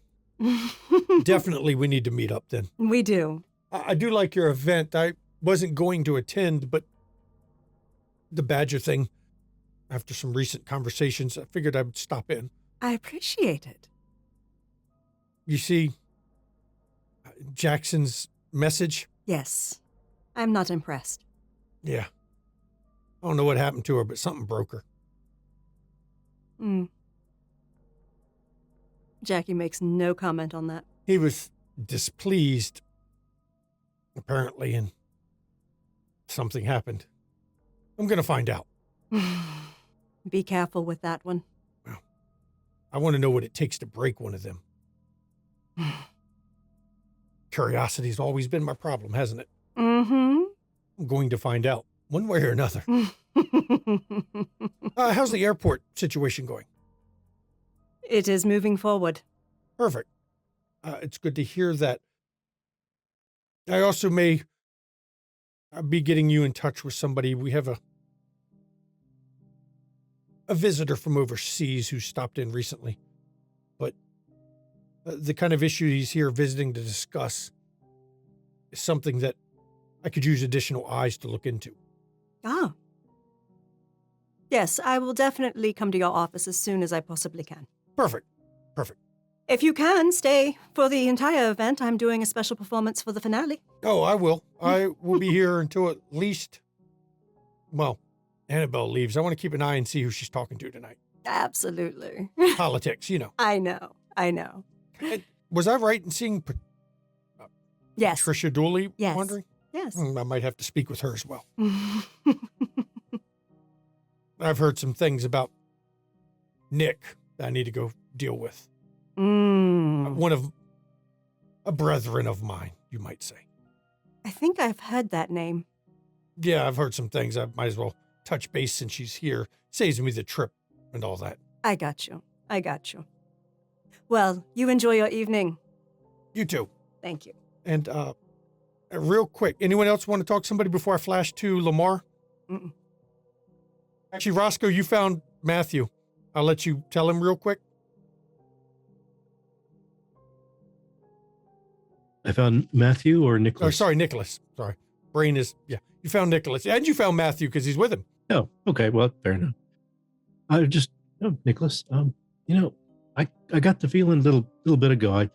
definitely we need to meet up then. We do. I do like your event. I wasn't going to attend, but the badger thing, after some recent conversations, I figured I would stop in. I appreciate it. You see, Jackson's message? Yes. I'm not impressed. Yeah. I don't know what happened to her, but something broke her. Jackie makes no comment on that. He was displeased, apparently, and something happened. I'm going to find out. Be careful with that one. Well, I want to know what it takes to break one of them. Curiosity's always been my problem, hasn't it? Mm-hmm. I'm going to find out, one way or another. How's the airport situation going? It is moving forward. Perfect. It's good to hear that. I also may be getting you in touch with somebody. We have a visitor from overseas who stopped in recently. But the kind of issue he's here visiting to discuss is something that I could use additional eyes to look into. Ah. Yes, I will definitely come to your office as soon as I possibly can. Perfect. Perfect. If you can, stay for the entire event. I'm doing a special performance for the finale. Oh, I will. I will be here until at least, well, Annabelle leaves. I want to keep an eye and see who she's talking to tonight. Absolutely. Politics, you know. I know. Was I right in seeing Yes. Patricia Dooley Yes. wandering? Yes. I might have to speak with her as well. I've heard some things about Nick that I need to go deal with. One of a brethren of mine, you might say. I think I've heard that name. Yeah, I've heard some things. I might as well touch base since she's here. Saves me the trip and all that. I got you. Well, you enjoy your evening. You too. Thank you. And real quick, anyone else want to talk to somebody before I flash to Lamar? Mm-mm. Actually, Roscoe, you found Matthew. I'll let you tell him real quick. I found Matthew or Nicholas? Oh, sorry, Nicholas. Sorry. Brain is, yeah. You found Nicholas. And you found Matthew because he's with him. Oh, okay. Well, fair enough. Nicholas, I got the feeling a little bit ago.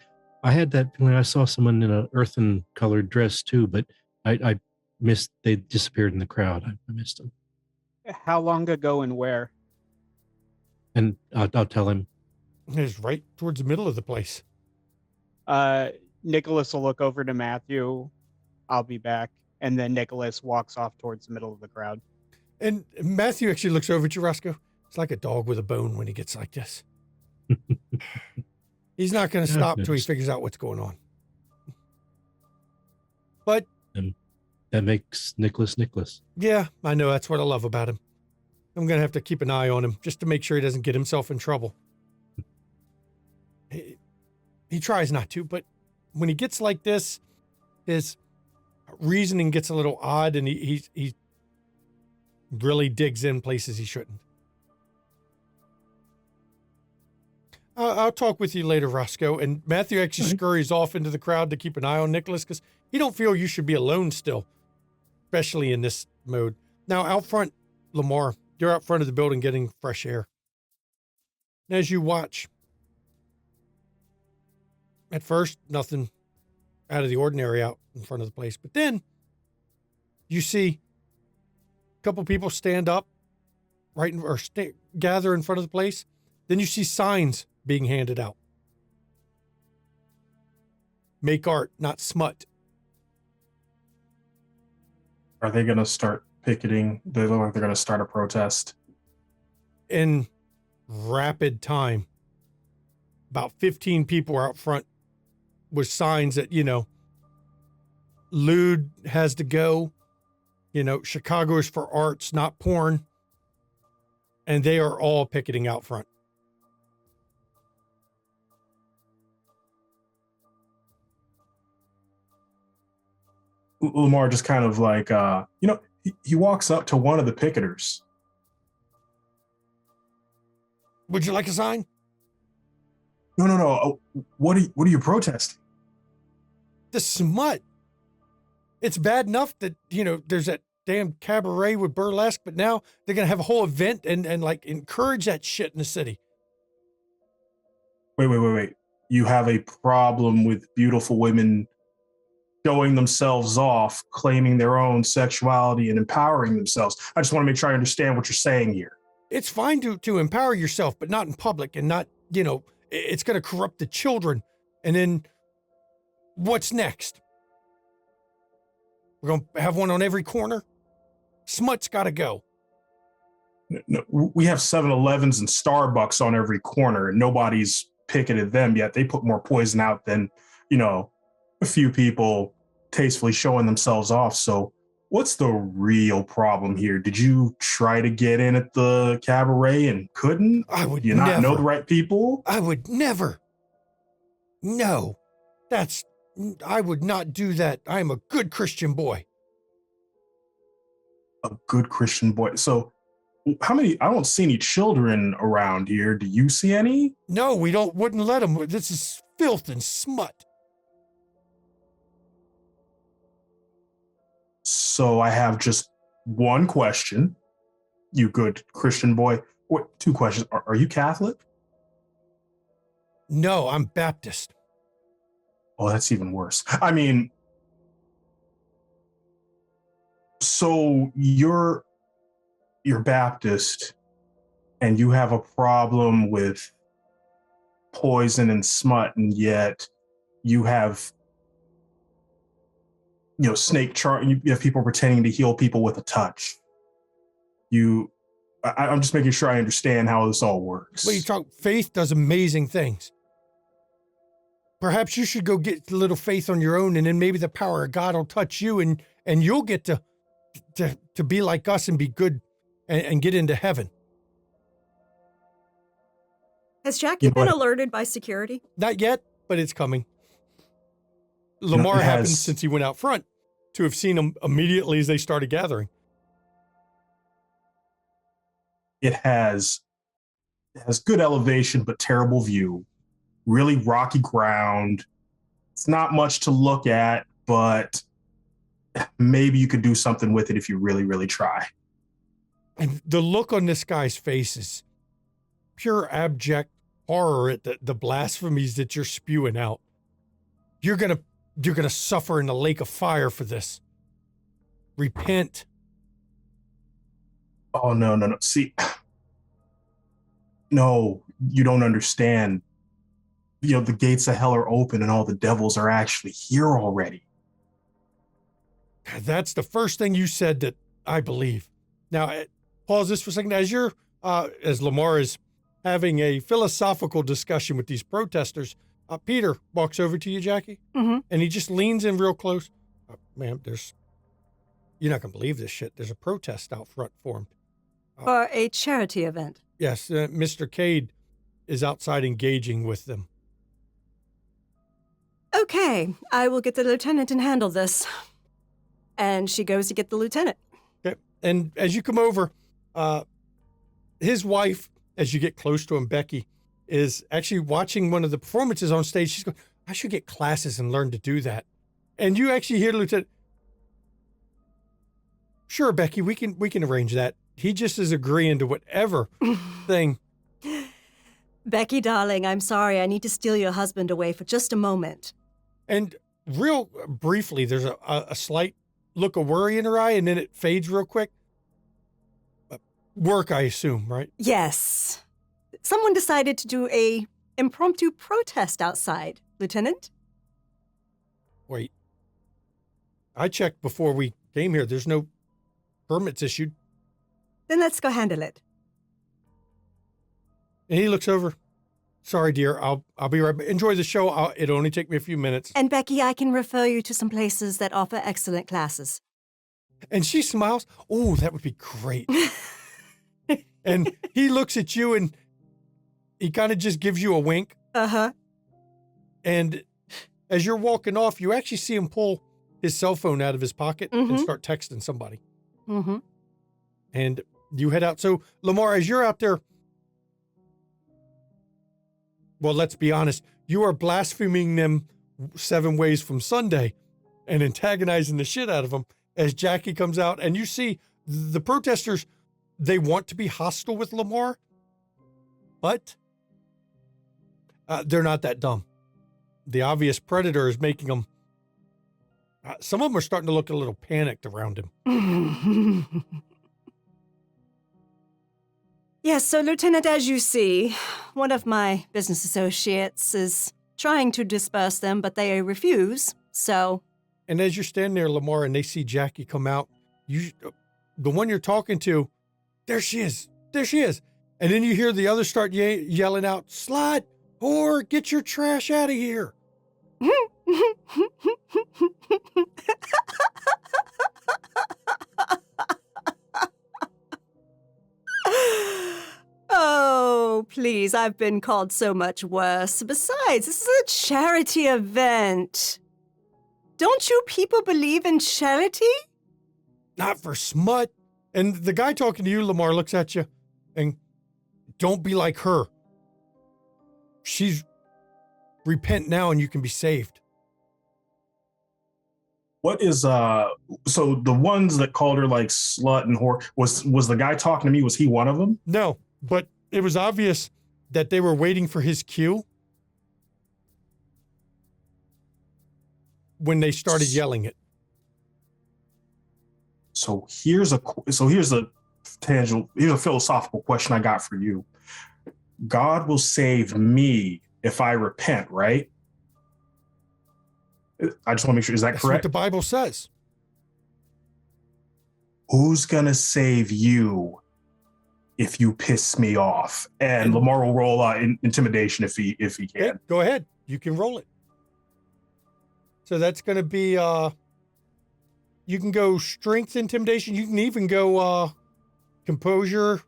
I had that feeling I saw someone in an earthen colored dress too, but I missed. They disappeared in the crowd. I missed them. How long ago and where? And I'll tell him. It's right towards the middle of the place. Nicholas will look over to Matthew. I'll be back. And then Nicholas walks off towards the middle of the crowd. And Matthew actually looks over at you, Roscoe. It's like a dog with a bone when he gets like this. He's not going to stop until he figures out what's going on. But that makes Nicholas Nicholas. Yeah, I know. That's what I love about him. I'm going to have to keep an eye on him just to make sure he doesn't get himself in trouble. He tries not to, but when he gets like this, his reasoning gets a little odd, and he really digs in places he shouldn't. I'll talk with you later, Roscoe. And Matthew actually scurries off into the crowd to keep an eye on Nicholas because he don't feel you should be alone still, especially in this mode. Now, out front, Lamar, you're out front of the building getting fresh air. And as you watch, at first, nothing out of the ordinary out in front of the place. But then you see a couple people stand up gather in front of the place. Then you see signs being handed out. Make art, not smut. Are they going to start picketing? They look like they're going to start a protest. In rapid time, about 15 people are out front with signs that, lewd has to go. Chicago is for arts, not porn. And they are all picketing out front. Lamar just kind of like, he walks up to one of the picketers. Would you like a sign? No. What are you protesting? The smut. It's bad enough that, there's that damn cabaret with burlesque, but now they're going to have a whole event and like encourage that shit in the city. Wait. You have a problem with beautiful women showing themselves off, claiming their own sexuality and empowering themselves. I just want to make sure I understand what you're saying here. It's fine to empower yourself, but not in public and not, it's going to corrupt the children. And then what's next? We're going to have one on every corner? Smut's got to go. No, we have 7-Elevens and Starbucks on every corner, and nobody's picketed them yet. They put more poison out than, a few people tastefully showing themselves off. So what's the real problem here? Did you try to get in at the cabaret and couldn't? I would Do you not know the right people? I would never. No, I would not do that. I am a good Christian boy. A good Christian boy. So how many? I don't see any children around here. Do you see any? No, wouldn't let them. This is filth and smut. So I have just one question. You good Christian boy. What? Two questions. Are you Catholic? No, I'm Baptist. Oh, that's even worse. I mean, so you're Baptist and you have a problem with poison and smut, and yet you have snake chart. You have people pretending to heal people with a touch. I'm just making sure I understand how this all works. Well, faith does amazing things. Perhaps you should go get a little faith on your own, and then maybe the power of God will touch you, and you'll get to be like us and be good and get into heaven. Has Jackie been alerted by security? Not yet, but it's coming. Lamar happens since he went out front to have seen them immediately as they started gathering. It has good elevation, but terrible view. Really rocky ground. It's not much to look at, but maybe you could do something with it if you really, really try. And the look on this guy's face is pure abject horror at the blasphemies that you're spewing out. You're gonna suffer in the lake of fire for this. repent. Oh, no. See, no, you don't understand. The gates of hell are open and all the devils are actually here already. That's the first thing you said that I believe. Now, pause this for a second. As Lamar is having a philosophical discussion with these protesters, Peter walks over to you, Jackie, and he just leans in real close. Ma'am, you're not going to believe this shit. There's a protest out front formed. For a charity event. Yes, Mr. Cade is outside engaging with them. Okay, I will get the lieutenant and handle this. And she goes to get the lieutenant. Okay. And as you come over, his wife, as you get close to him, Becky, is actually watching one of the performances on stage. She's going, I should get classes and learn to do that. And you actually hear the lieutenant, sure, Becky, we can arrange that. He just is agreeing to whatever thing. Becky, darling, I'm sorry. I need to steal your husband away for just a moment. And real briefly, there's a slight look of worry in her eye, and then it fades real quick. Work, I assume, right? Yes. Someone decided to do a impromptu protest outside, Lieutenant. Wait. I checked before we came here. There's no permits issued. Then let's go handle it. And he looks over. Sorry, dear. I'll be right back. Enjoy the show. It'll only take me a few minutes. And Becky, I can refer you to some places that offer excellent classes. And she smiles. Oh, that would be great. And he looks at you and he kind of just gives you a wink. Uh-huh. And as you're walking off, you actually see him pull his cell phone out of his pocket and start texting somebody. Mm-hmm. And you head out. So, Lamar, as you're out there, well, let's be honest, you are blaspheming them 7 ways from Sunday and antagonizing the shit out of them as Jackie comes out. And you see the protesters, they want to be hostile with Lamar, but they're not that dumb. The obvious predator is making them, some of them are starting to look a little panicked around him. Yes, so Lieutenant, as you see, one of my business associates is trying to disperse them, but they refuse, so... And as you're standing there, Lamar, and they see Jackie come out, the one you're talking to, there she is. And then you hear the others start yelling out, slut, whore, get your trash out of here. Oh, please, I've been called so much worse. Besides, this is a charity event. Don't you people believe in charity? Not for smut. And the guy talking to you, Lamar, looks at you and don't be like her. She's repent now and you can be saved. What is so the ones that called her like slut and whore, was the guy talking to me, was he one of them? No, but it was obvious that they were waiting for his cue when they started yelling it. So here's a philosophical question I got for you. God will save me if I repent, right? I just want to make sure, is that That's correct? what the Bible says. Who's gonna save you if you piss me off? And Lamar will roll intimidation if he can. Okay, go ahead. You can roll it. So that's going to be, you can go strength intimidation. You can even go composure,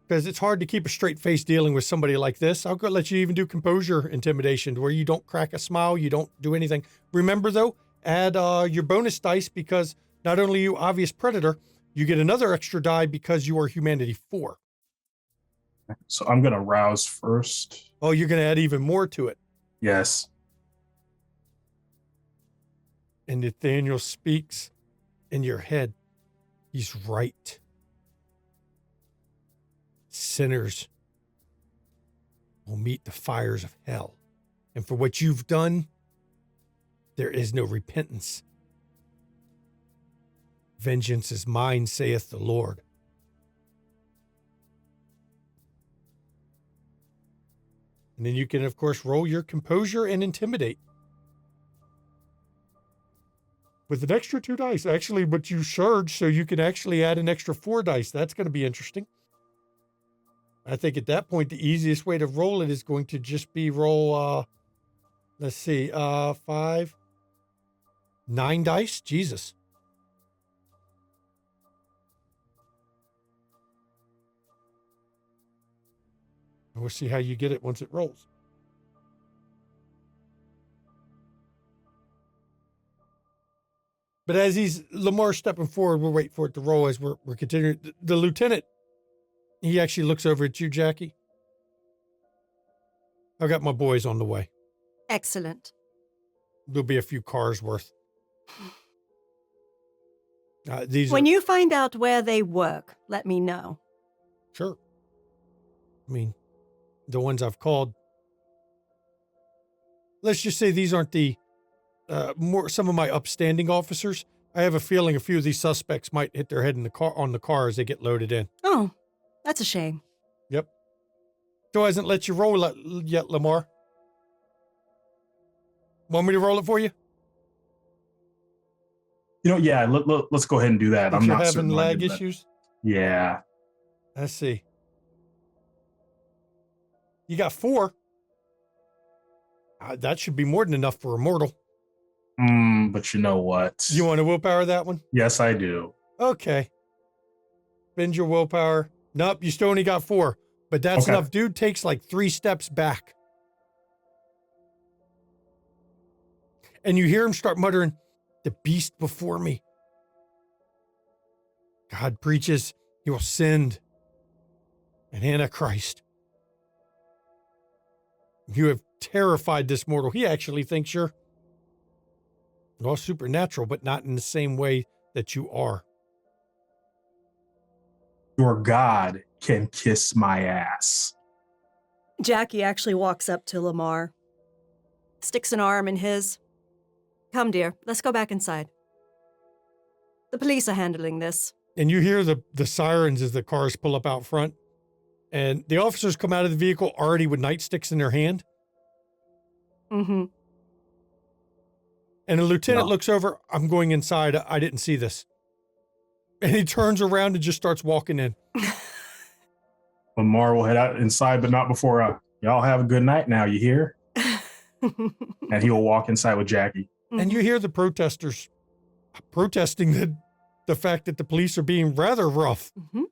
because it's hard to keep a straight face dealing with somebody like this. I'll go let you even do composure intimidation, where you don't crack a smile, you don't do anything. Remember, though, add your bonus dice, because not only are you obvious predator, you get another extra die because you are humanity 4. So I'm going to rouse first. Oh, you're going to add even more to it. Yes. And Nathaniel speaks in your head. He's right. Sinners will meet the fires of hell. And for what you've done, there is no repentance. Vengeance is mine, saith the Lord. And then you can, of course, roll your composure and intimidate. With an extra 2 dice, actually, but you surge, so you can actually add an extra 4 dice. That's going to be interesting. I think at that point, the easiest way to roll it is going to just be roll, let's see, 5, 9 dice. Jesus. And we'll see how you get it once it rolls. But as Lamar stepping forward, we'll wait for it to roll as we're continuing. The lieutenant, he actually looks over at you, Jackie. I've got my boys on the way. Excellent. There'll be a few cars worth. When you find out where they work, let me know. Sure. I mean, the ones I've called. Let's just say these aren't the some of my upstanding officers. I have a feeling a few of these suspects might hit their head in the car as they get loaded in. Oh, that's a shame. Yep. Still hasn't let you roll yet, Lamar. Want me to roll it for you? Yeah, let's go ahead and do that. If I'm you're not having certain lag issues? Yeah. Let's see. You got 4. That should be more than enough for a mortal. But you know what? You want to willpower that one? Yes, I do. Okay. Spend your willpower. Nope, you still only got 4. But that's Okay. enough. Dude takes like 3 steps back. And you hear him start muttering, "The beast before me. God preaches he will send an Antichrist. You have terrified this mortal." He actually thinks you're all supernatural, but not in the same way that you are. Your God can kiss my ass. Jackie actually walks up to Lamar, sticks an arm in his. Come, dear, let's go back inside. The police are handling this. And you hear the sirens as the cars pull up out front. And the officers come out of the vehicle already with nightsticks in their hand. Mm-hmm. And the lieutenant looks over. "I'm going inside. I didn't see this." And he turns around and just starts walking in. Lamar will head out inside, but not before y'all have a good night now, you hear? And he will walk inside with Jackie. And you hear the protesters protesting the fact that the police are being rather rough. Mm-hmm.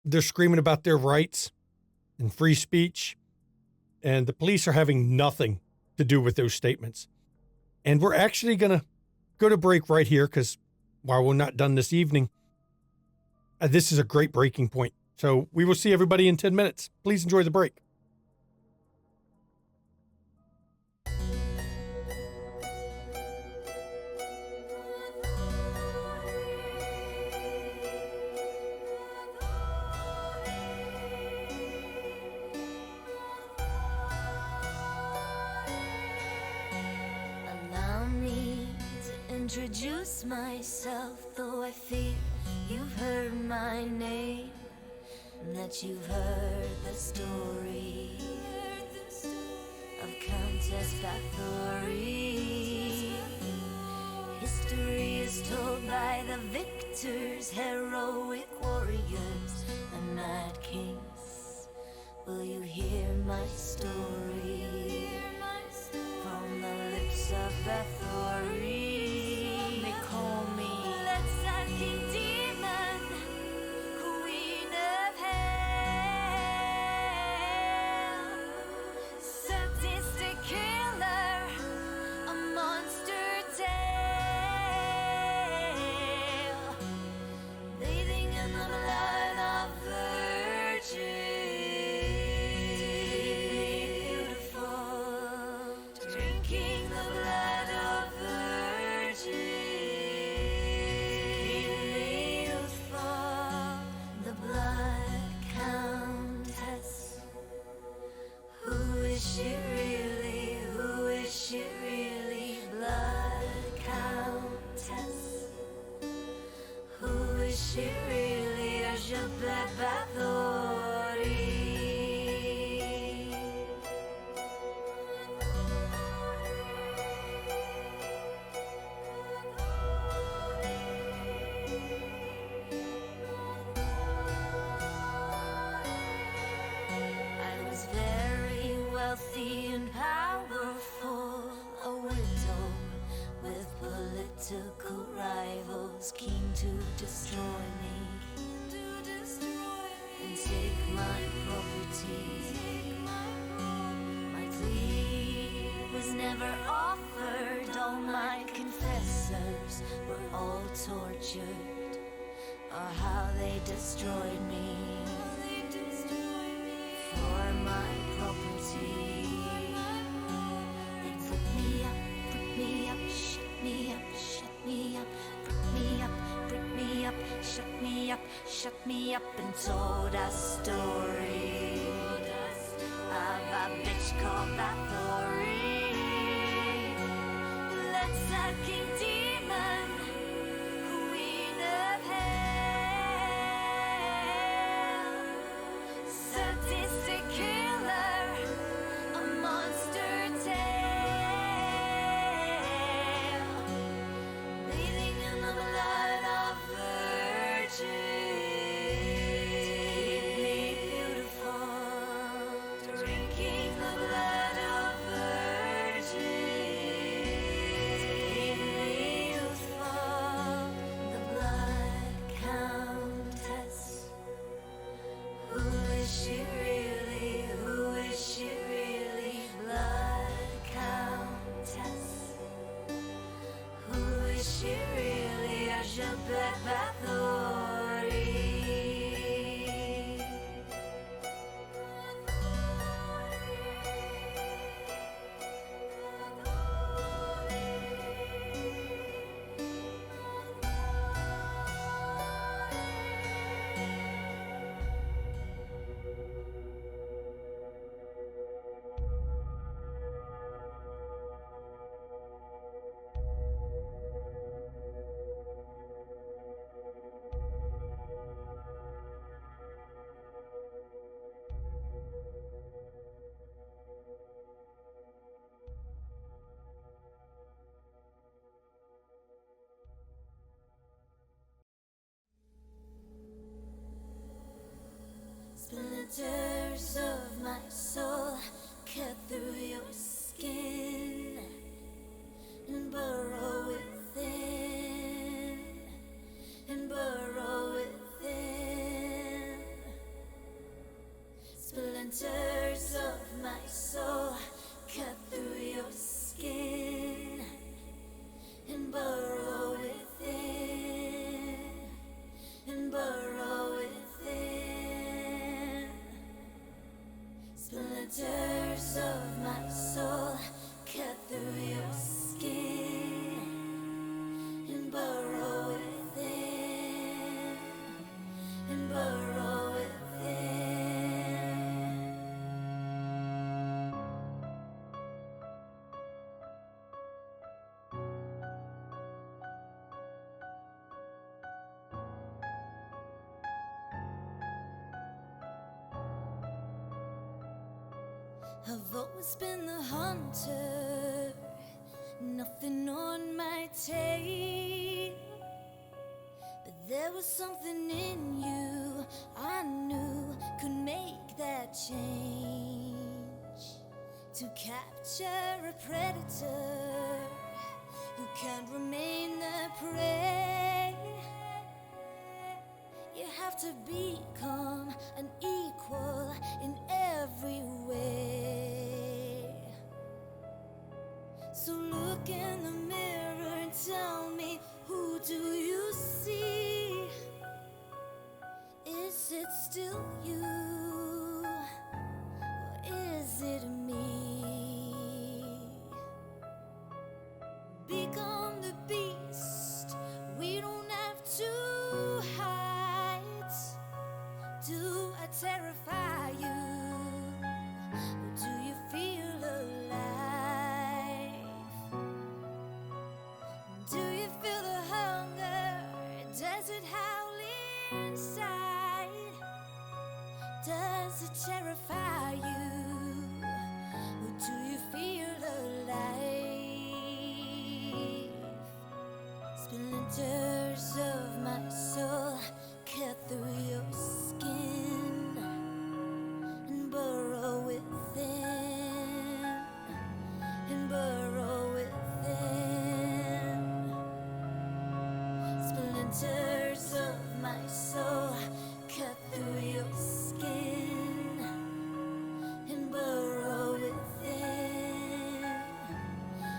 They're screaming about their rights and free speech. And the police are having nothing to do with those statements. And we're actually going to go to break right here because while we're not done this evening, this is a great breaking point. So we will see everybody in 10 minutes. Please enjoy the break. Introduce myself, though I fear you've heard my name, that you've heard the story of Countess Bathory. History is told by the victors, heroic warriors, and mad kings. Will you hear my story from the lips of Bathory? Drinking the blood of uscì really a Jabbatori. Wealthy and powerful, a widow with political rivals keen to destroy me and take my property. My plea was never offered, all my confessors were all tortured, or how they destroyed me for my property. They put me up, shut me up, shut me up, put me up, shut me up, and told a story of a bitch called Bathory. Let's sucking demon, queen of hell, sadistic killer, a monster tale, bathing in the blood of virgins, deeply beautiful, drinking the blood of virgins, deeply youthful, the blood countess. Who is she really? Who is she really? Blood countess. Who is she really? A Jabbatori. Splinters of my soul cut through your skin and burrow within, and burrow within. Splinters of my soul cut through your skin and burrow within, and burrow within. Splinters of my soul cut through your skin and burrow within, and burrow within. I've always been the hunter, nothing on my tail. But there was something in you I knew could make that change. To capture a predator, you can't remain the prey. You have to become an equal in every way. So look in the mirror and tell me, who do you see? Is it still you, or is it me? Become the beast, we don't have to hide. Do I terrify you, or do you feel alive? Do you feel the hunger, desert howling? inside? Does it terrify you? Or do you feel alive? Splinters of my soul cut through your skin and burrow within, and burrow within. Splinters of my soul cut through your skin and burrow within,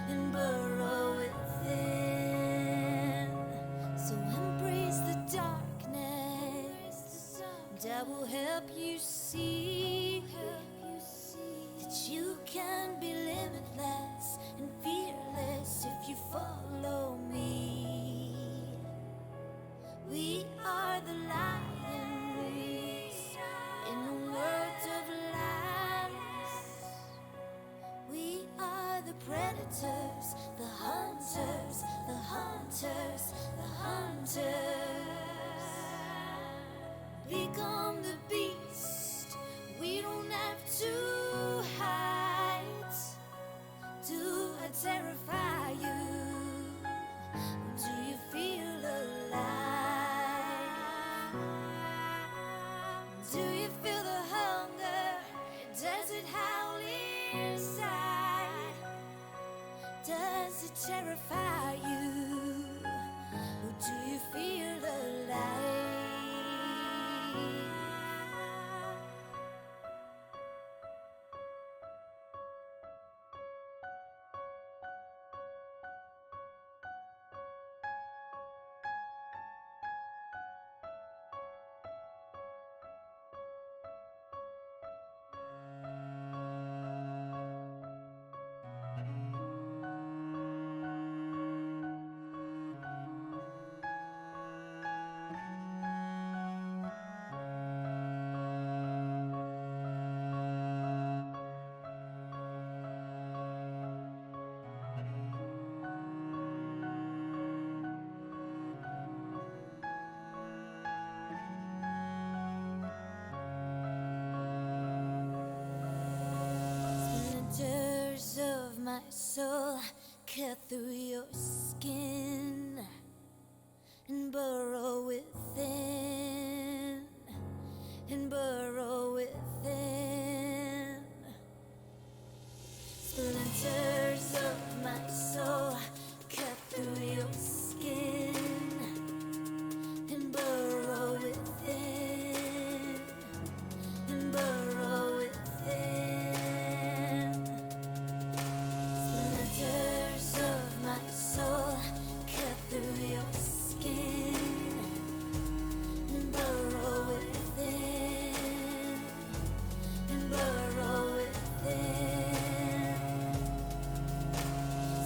and burrow within. So embrace the darkness, and I will help you see that you can be limitless and fearless if you follow me. We are the lions in a world of lies. We are the predators, the hunters, the hunters, the hunters. Become the beast. We don't have to hide. Do I terrify you? Do you feel alive? Do you feel the hunger? Does it howl inside? Does it terrify you? Or do you feel alive? Splinters of my soul cut through your skin and burrow within, and burrow within. Splinters of my soul cut through your skin and burrow within, and burrow within. Splinters of my soul cut through your skin and burrow within, and burrow within.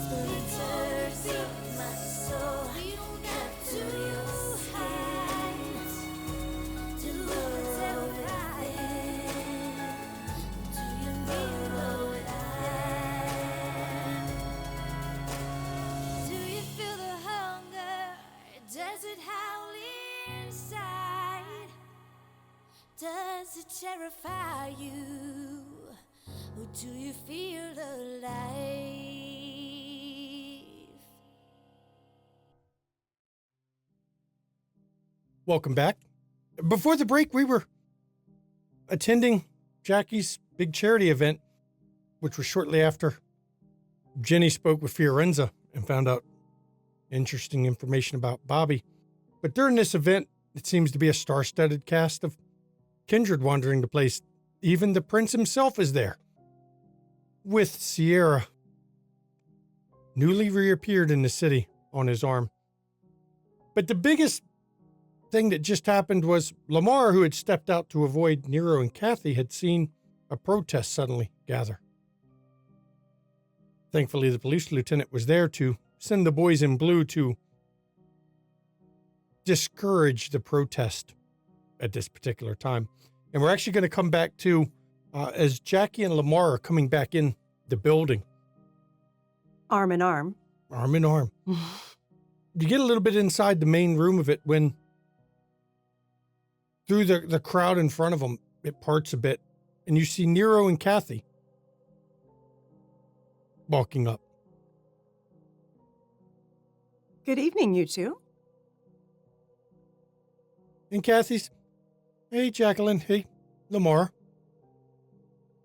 Splinters of my soul cut through your skin to burrow within. Do you burrow within? Do you feel the hunger? Does it howl inside? Does it terrify you? Or do you feel alive? Welcome back. Before the break, we were attending Jackie's big charity event, which was shortly after Jenny spoke with Fiorenza and found out interesting information about Bobby. But during this event, it seems to be a star-studded cast of kindred wandering the place. Even the prince himself is there, with Sierra, newly reappeared in the city on his arm. But the biggest thing that just happened was Lamar, who had stepped out to avoid Nero and Kathy, had seen a protest suddenly gather. Thankfully, the police lieutenant was there to send the boys in blue to discourage the protest at this particular time. And we're actually going to come back to as Jackie and Lamar are coming back in the building. Arm in arm. Arm in arm. You get a little bit inside the main room of it when through the crowd in front of him, it parts a bit, and you see Nero and Kathy walking up. Good evening, you two. And Kathy's, hey, Jacqueline, hey, Lamar.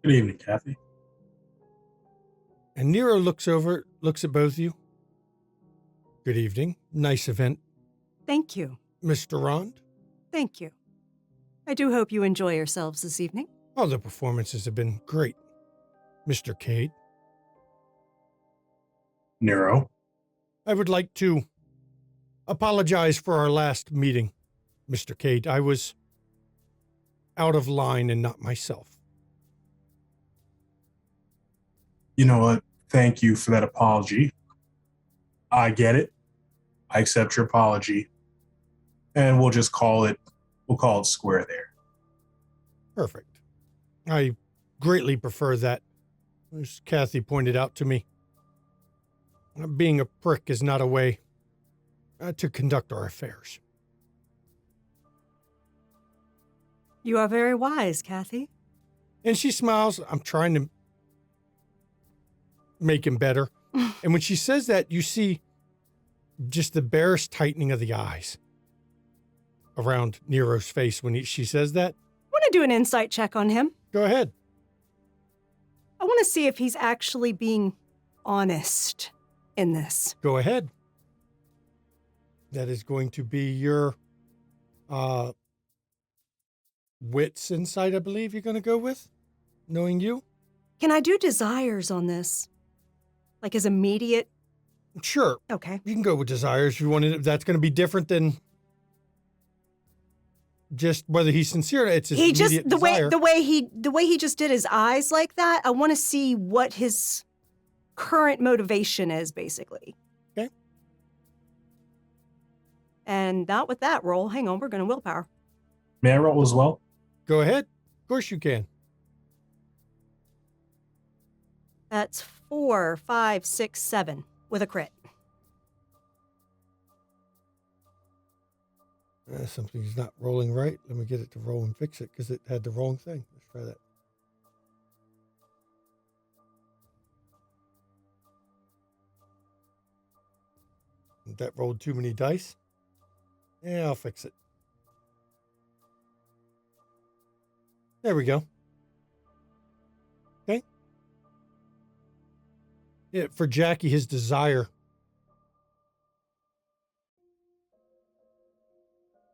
Good evening, Kathy. And Nero looks at both of you. Good evening. Nice event, Thank you. Mr. Rond. Thank you. I do hope you enjoy yourselves this evening. Oh, the performances have been great. Mr. Cade, Nero. I would like to apologize for our last meeting, Mr. Cade. I was out of line and not myself. You know what? Thank you for that apology. I get it. I accept your apology. And we'll call it square there. Perfect. I greatly prefer that. As Kathy pointed out to me, being a prick is not a way to conduct our affairs. You are very wise, Kathy. And she smiles. I'm trying to make him better. And when she says that, you see just the barest tightening of the eyes around Nero's face when she says that. I want to do an insight check on him. Go ahead. I want to see if he's actually being honest in this. Go ahead. That is going to be your wits insight, I believe you're going to go with, knowing you. Can I do desires on this? Like his immediate? Sure. Okay. You can go with desires if you want to. That's going to be different than just whether he's sincere. It's his immediate desire. the way he just did his eyes like that. I want to see what his current motivation is, basically. Okay. And not with that roll. Hang on, we're going to willpower. May I roll as well? Go ahead. Of course you can. That's 4, 5, 6, 7 with a crit. Something's not rolling right. Let me get it to roll and fix it because it had the wrong thing. Let's try that. That rolled too many dice. Yeah, I'll fix it. There we go. Okay. Yeah, for Jackie, his desire.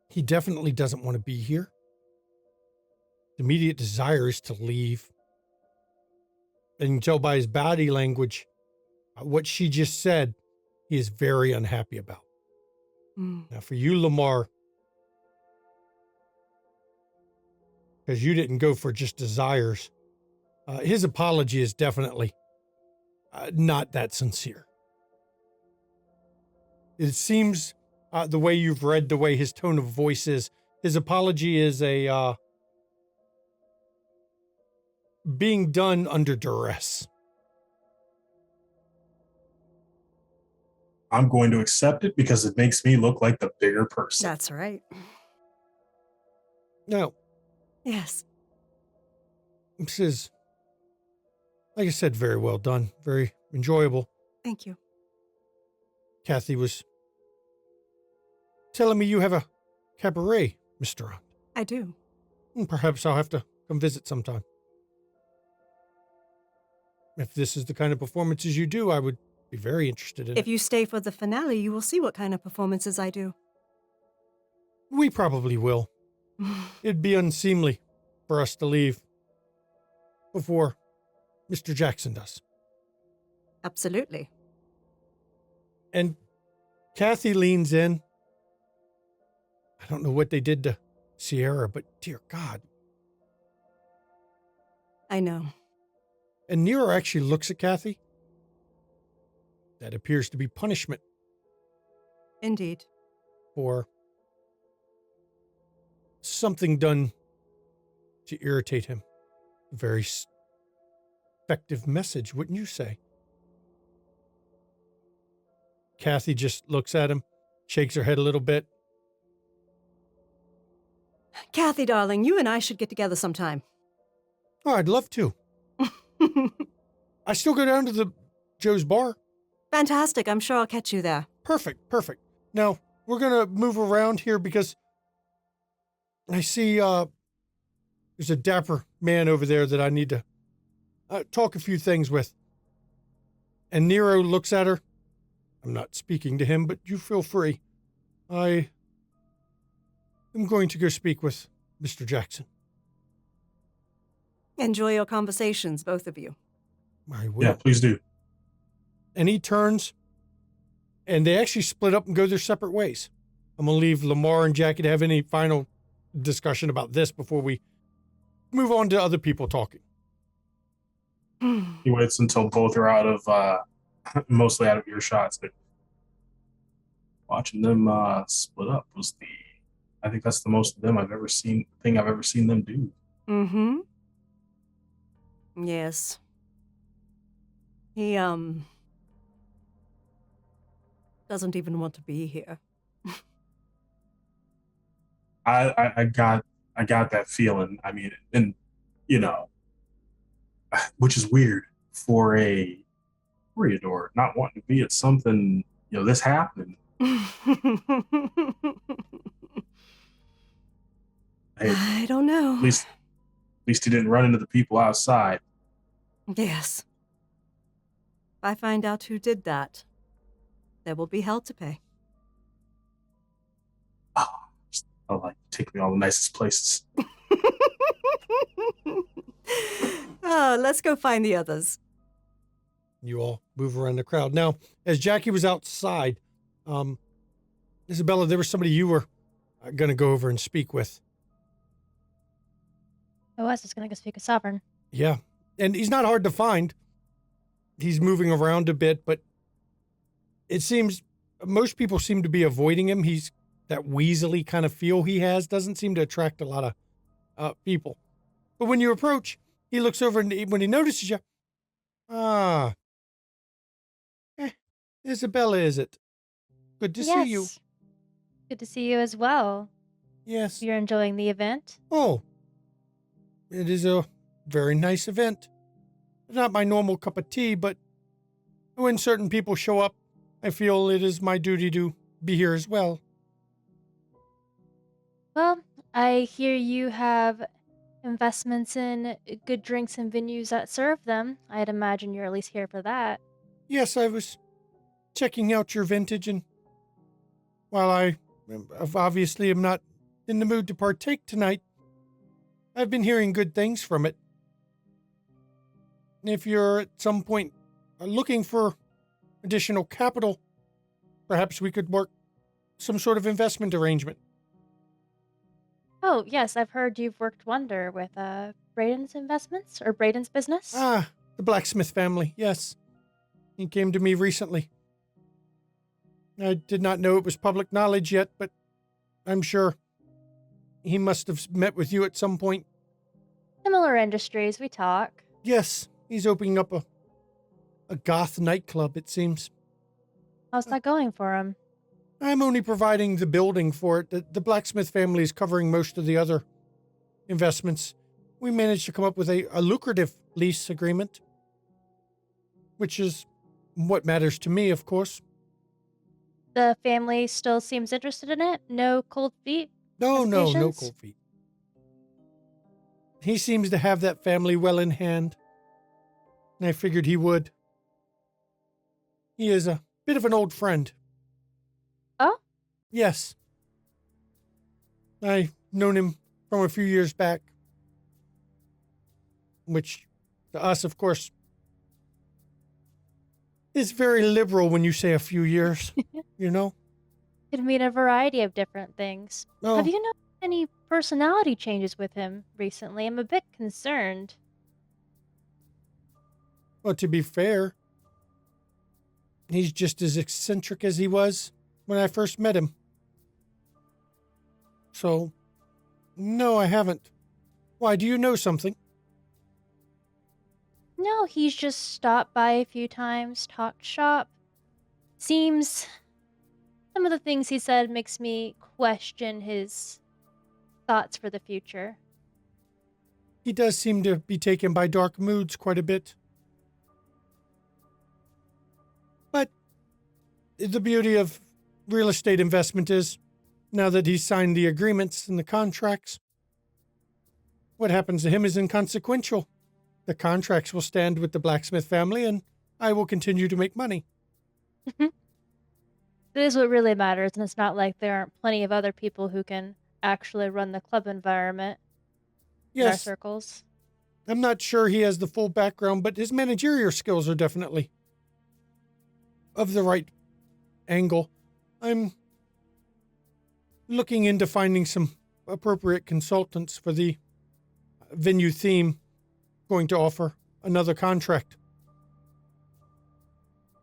He definitely doesn't want to be here. The immediate desire is to leave. And you can tell by his body language, what she just said, he is very unhappy about. Now, for you, Lamar, because you didn't go for just desires, his apology is definitely not that sincere. It seems the way you've read, the way his tone of voice is, his apology is a being done under duress. I'm going to accept it because it makes me look like the bigger person. That's right. Now, Yes. this is, like I said, very well done, very enjoyable. Thank you. Kathy was telling me you have a cabaret, Mr. Hunt. I do. Perhaps I'll have to come visit sometime. If this is the kind of performances you do, I would be very interested in If it. you stay for the finale, you will see what kind of performances I do. We probably will. It'd be unseemly for us to leave before Mr. Jackson does. Absolutely. And Kathy leans in. I don't know what they did to Sierra, but dear God. I know. And Nero actually looks at Kathy. That appears to be punishment Indeed. for something done to irritate him. A very effective message, wouldn't you say? Kathy just looks at him, shakes her head a little bit. Kathy, darling, you and I should get together sometime. Oh, I'd love to. I still go down to the Joe's Bar. Fantastic. I'm sure I'll catch you there. Perfect. Now, we're going to move around here because I see there's a dapper man over there that I need to talk a few things with. And Nero looks at her. I'm not speaking to him, but you feel free. I am going to go speak with Mr. Jackson. Enjoy your conversations, both of you. I will. Yeah, please do. And he turns, and they actually split up and go their separate ways. I'm going to leave Lamar and Jackie to have any final discussion about this before we move on to other people talking. He waits until both are out of, mostly out of earshot. So watching them split up was I think that's the most of them I've ever seen them do. Mm-hmm. Yes. He, doesn't even want to be here. I got that feeling. I mean, and which is weird for a Toreador not wanting to be at something, this happening. Hey, I don't know. At least he didn't run into the people outside. Yes. If I find out who did that, there will be hell to pay. Oh, take me all the nicest places. Let's go find the others. You all move around the crowd. Now, as Jackie was outside, Isabella, there was somebody you were going to go over and speak with. I was just going to go speak with Sovereign. Yeah. And he's not hard to find. He's moving around a bit, but it seems most people seem to be avoiding him. He's that weaselly kind of feel he has doesn't seem to attract a lot of people. But when you approach, he looks over and when he notices you, Isabella, is it? Good to see you. Good to see you as well. Yes. You're enjoying the event? Oh, it is a very nice event. Not my normal cup of tea, but when certain people show up, I feel it is my duty to be here as well. Well, I hear you have investments in good drinks and venues that serve them. I'd imagine you're at least here for that. Yes, I was checking out your vintage, and while I obviously am not in the mood to partake tonight, I've been hearing good things from it. If you're at some point looking for additional capital, perhaps we could work some sort of investment arrangement. Oh, yes, I've heard you've worked wonder with Braden's investments or Braden's business. Ah, the blacksmith family, yes. He came to me recently. I did not know it was public knowledge yet, but I'm sure he must have met with you at some point. Similar industries, we talk. Yes, he's opening up a goth nightclub, it seems. How's that going for him? I'm only providing the building for it. The blacksmith family is covering most of the other investments. We managed to come up with a lucrative lease agreement, which is what matters to me, of course. The family still seems interested in it? No cold feet? No hesitations? cold feet. He seems to have that family well in hand, and I figured he would. He is a bit of an old friend. Oh? Yes. I've known him from a few years back, which to us, of course, is very liberal when you say a few years, you know? Could mean a variety of different things. Oh. Have you noticed any personality changes with him recently? I'm a bit concerned. Well, to be fair, he's just as eccentric as he was when I first met him. So, no, I haven't. Why, do you know something? No, he's just stopped by a few times, talked shop. Seems some of the things he said makes me question his thoughts for the future. He does seem to be taken by dark moods quite a bit. But the beauty of real estate investment is, now that he's signed the agreements and the contracts, what happens to him is inconsequential. The contracts will stand with the blacksmith family, and I will continue to make money. That is what really matters, and it's not like there aren't plenty of other people who can actually run the club environment in our Yes, circles. I'm not sure he has the full background, but his managerial skills are definitely of the right angle. I'm looking into finding some appropriate consultants for the venue theme, going to offer another contract.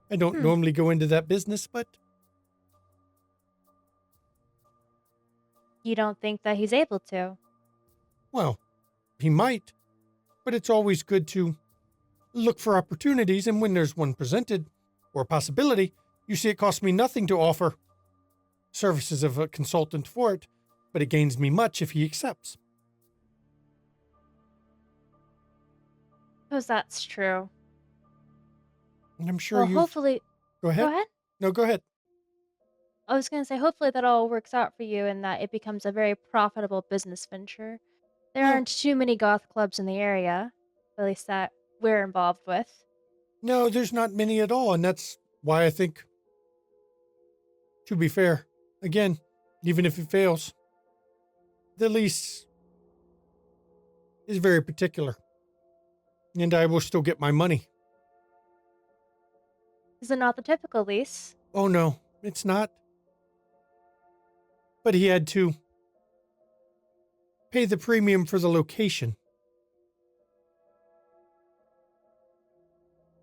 I don't normally go into that business, but You don't think that he's able to? well, he might. But it's always good to look for opportunities, and when there's one presented, or a possibility, you see it costs me nothing to offer services of a consultant for it, but it gains me much if he accepts. Suppose that's true. And I'm sure Well, you... hopefully. Go ahead. Go ahead. No, go ahead. I was going to say, hopefully that all works out for you and that it becomes a very profitable business venture. There Well- aren't too many goth clubs in the area, at least that we're involved with. No, there's not many at all, and that's why I think, to be fair, again, even if it fails, the lease is very particular, and I will still get my money. Is it not the typical lease? Oh no, it's not. But he had to pay the premium for the location.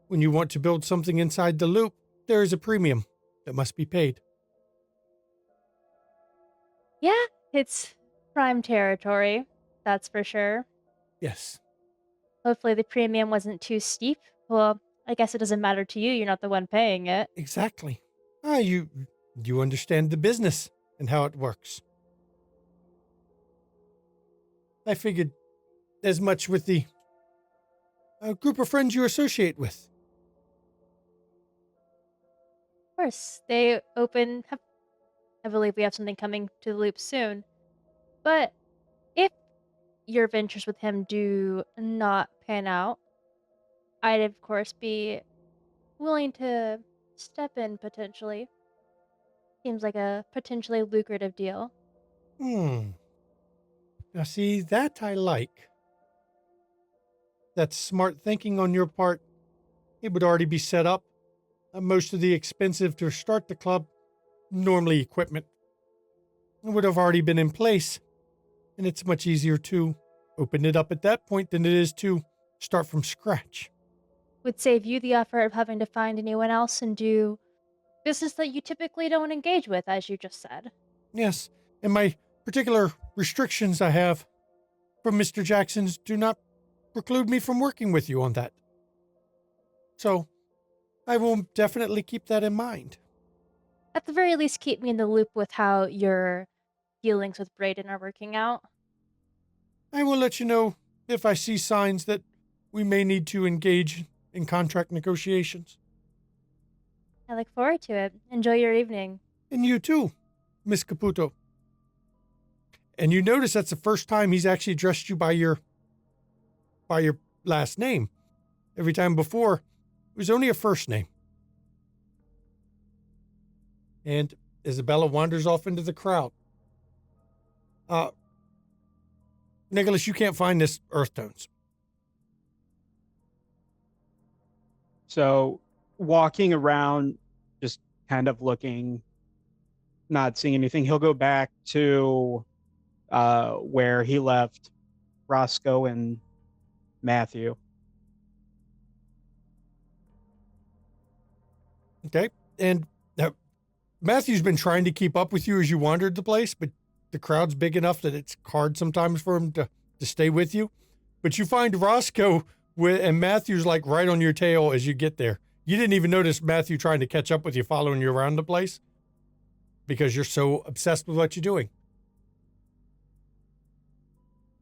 When you want to build something inside the loop, there is a premium that must be paid. Yeah, it's prime territory, that's for sure. Yes. Hopefully the premium wasn't too steep. Well, I guess it doesn't matter to you, you're not the one paying it. Exactly. You understand the business and how it works. I figured as much with the group of friends you associate with. Of course, I believe we have something coming to the loop soon. But if your ventures with him do not pan out, I'd of course be willing to step in potentially. Seems like a potentially lucrative deal. Now see, that I like. That's smart thinking on your part. It would already be set up. Most of the expensive to start the club, normally equipment, would have already been in place. And it's much easier to open it up at that point than it is to start from scratch. Would save you the effort of having to find anyone else and do business that you typically don't engage with, as you just said. Yes, and my particular restrictions I have from Mr. Jackson's do not preclude me from working with you on that. So, I will definitely keep that in mind. At the very least, keep me in the loop with how your dealings with Brayden are working out. I will let you know if I see signs that we may need to engage in contract negotiations. I look forward to it. Enjoy your evening. And you too, Miss Caputo. And you notice that's the first time he's actually addressed you by your last name. Every time before, it was only a first name. And Isabella wanders off into the crowd. Nicholas, you can't find this earth tones. So walking around, just kind of looking, not seeing anything, he'll go back to where he left Roscoe and Matthew. Okay. And Matthew's been trying to keep up with you as you wandered the place, but the crowd's big enough that it's hard sometimes for him to stay with you. But you find Roscoe and Matthew's like right on your tail as you get there. You didn't even notice Matthew trying to catch up with you, following you around the place, because you're so obsessed with what you're doing.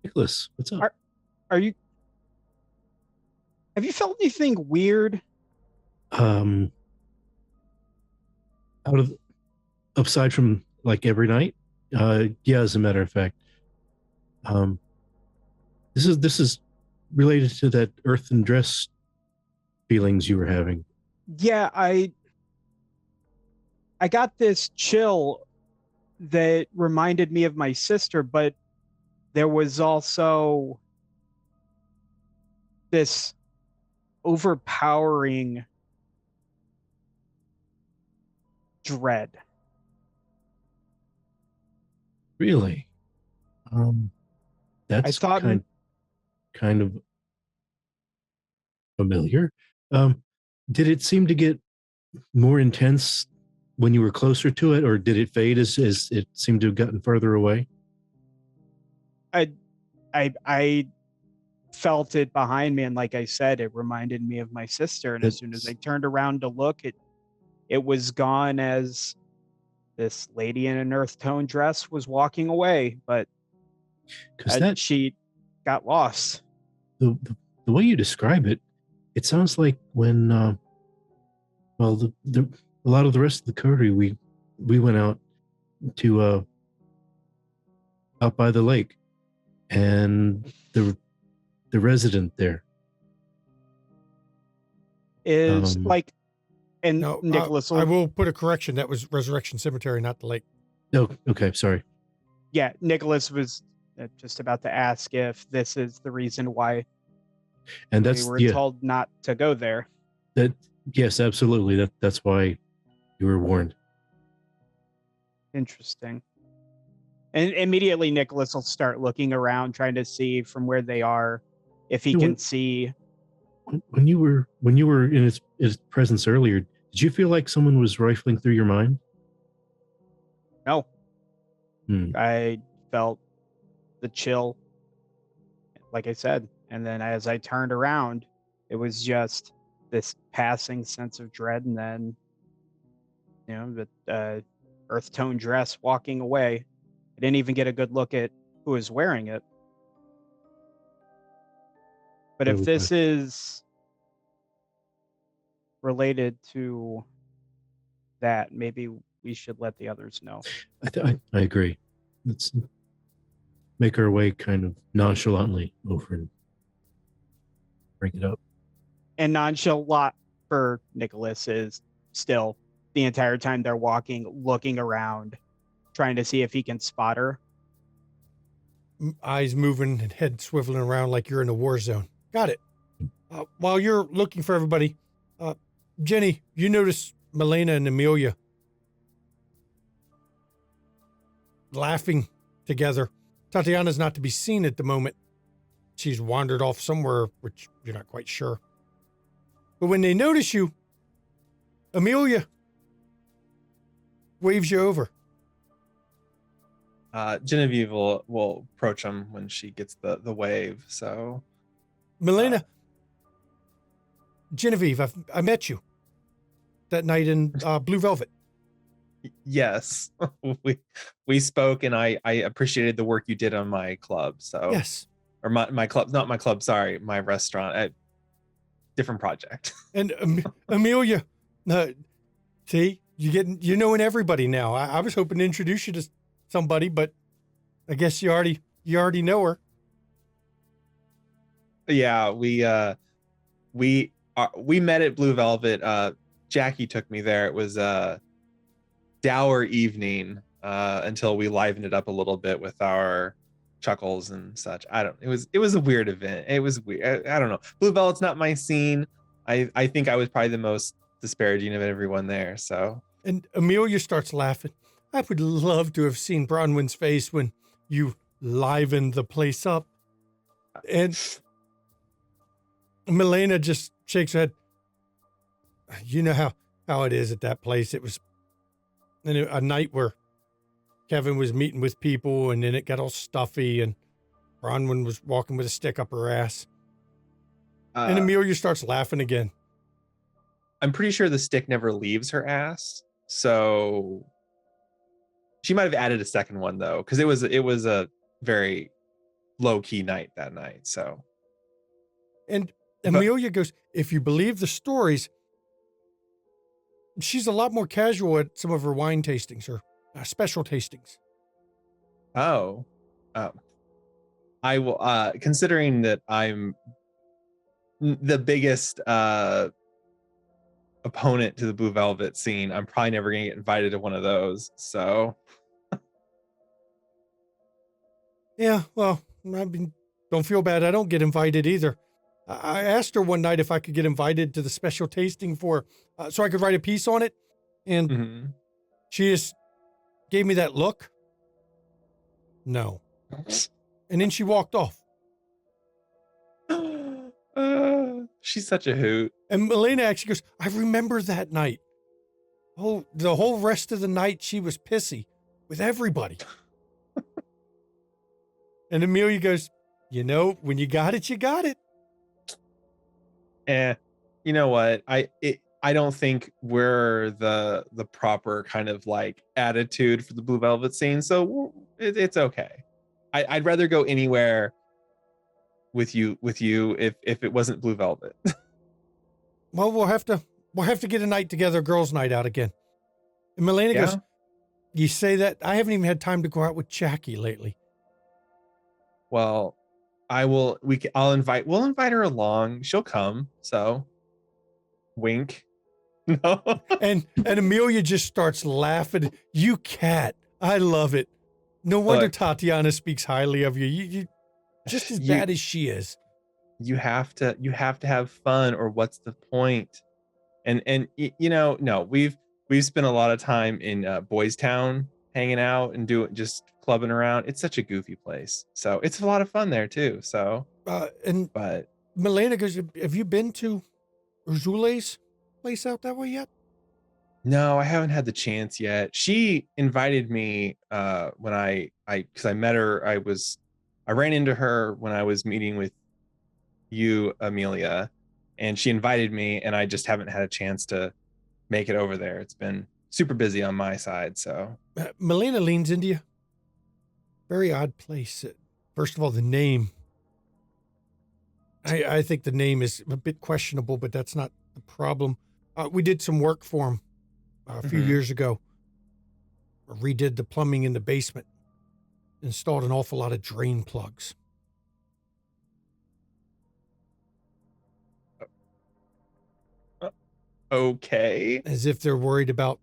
Nicholas, what's up? Are you? Have you felt anything weird? Out of aside from like every night, yeah. As a matter of fact, this is related to that earthen dress feelings you were having. Yeah, I got this chill that reminded me of my sister, but there was also this overpowering dread. Really? That's I thought kind of familiar. Did it seem to get more intense when you were closer to it, or did it fade as it seemed to have gotten further away? I felt it behind me, and like I said, it reminded me of my sister. And as soon as I turned around to look, it was gone as this lady in an earth tone dress was walking away, but because she got lost. The way you describe it, it sounds like when well, a lot of the rest of the coterie, we went out to out by the lake, and the resident there is like, and No, Nicholas I will put a correction. That was Resurrection Cemetery, not the lake. Oh, okay, sorry. Yeah, Nicholas was just about to ask if this is the reason why and we were told not to go there. That yes, absolutely. That's why you were warned. Interesting. And immediately Nicholas will start looking around, trying to see from where they are if he can see. When you were in his presence earlier, did you feel like someone was rifling through your mind? No. I felt the chill, like I said. And then as I turned around, it was just this passing sense of dread. And then, the earth tone dress walking away. I didn't even get a good look at who was wearing it. But if this is related to that, maybe we should let the others know. I agree. Let's make our way kind of nonchalantly over and bring it up. And nonchalant for Nicholas is still the entire time they're walking, looking around, trying to see if he can spot her. Eyes moving and head swiveling around like you're in a war zone. Got it. While you're looking for everybody, Jenny, you notice Milena and Amelia laughing together. Tatiana's not to be seen at the moment. She's wandered off somewhere, which you're not quite sure. But when they notice you, Amelia waves you over. Genevieve will approach him when she gets the wave. So, Milena, Genevieve, I met you that night in Blue Velvet. Yes, we spoke, and I appreciated the work you did on my club. So yes, or my club, not my club. Sorry, my restaurant. Different project. And Amelia, see, you're knowing everybody now. I was hoping to introduce you to somebody, but I guess you already know her. Yeah, we met at Blue Velvet. Jackie took me there. It was a dour evening until we livened it up a little bit with our chuckles and such. It was a weird event. It was weird. I don't know. Blue Velvet's not my scene. I think I was probably the most disparaging of everyone there. So, and Amelia starts laughing. I would love to have seen Bronwyn's face when you livened the place up. And Milena just shakes her head. You know how it is at that place. It was a night where Kevin was meeting with people, and then it got all stuffy, and Bronwyn was walking with a stick up her ass. And Amelia starts laughing again. I'm pretty sure the stick never leaves her ass. So she might have added a second one though, because it was a very low key night that night. So, And but Amelia goes, if you believe the stories, she's a lot more casual at some of her wine tastings or special tastings. oh, uh, I will. Considering that I'm the biggest opponent to the Blue Velvet scene, I'm probably never gonna get invited to one of those. So, Yeah, well, don't feel bad. I don't get invited either. I asked her one night if I could get invited to the special tasting so I could write a piece on it. And mhm. she just gave me that look. No. And then she walked off. She's such a hoot. And Melina actually goes, I remember that night. Oh, the whole rest of the night, she was pissy with everybody. And Amelia goes, when you got it, you got it. You know what? I don't think we're the proper kind of like attitude for the Blue Velvet scene, so it's okay. I'd rather go anywhere with you if it wasn't Blue Velvet. Well, we'll have to get a night together, girls' night out again. And Melina goes, you say that? I haven't even had time to go out with Jackie lately. Well, we'll invite her along. She'll come. So wink. No. And Amelia just starts laughing. You cat. I love it. No wonder Look, Tatiana speaks highly of you. You just as bad as she is. You have to have fun, or what's the point? And no, we've spent a lot of time in Boys Town hanging out and just clubbing around. It's such a goofy place. So it's a lot of fun there too. So but Melina goes, have you been to Urzule's place out that way yet? no, I haven't had the chance yet. She invited me when because I met her. I ran into her when I was meeting with you, Amelia, and she invited me, and I just haven't had a chance to make it over there. It's been super busy on my side. So Melina leans into you. Very odd place. First of all, the name. I think the name is a bit questionable, but that's not the problem. We did some work for him a few years ago. Redid the plumbing in the basement. Installed an awful lot of drain plugs. Okay. As if they're worried about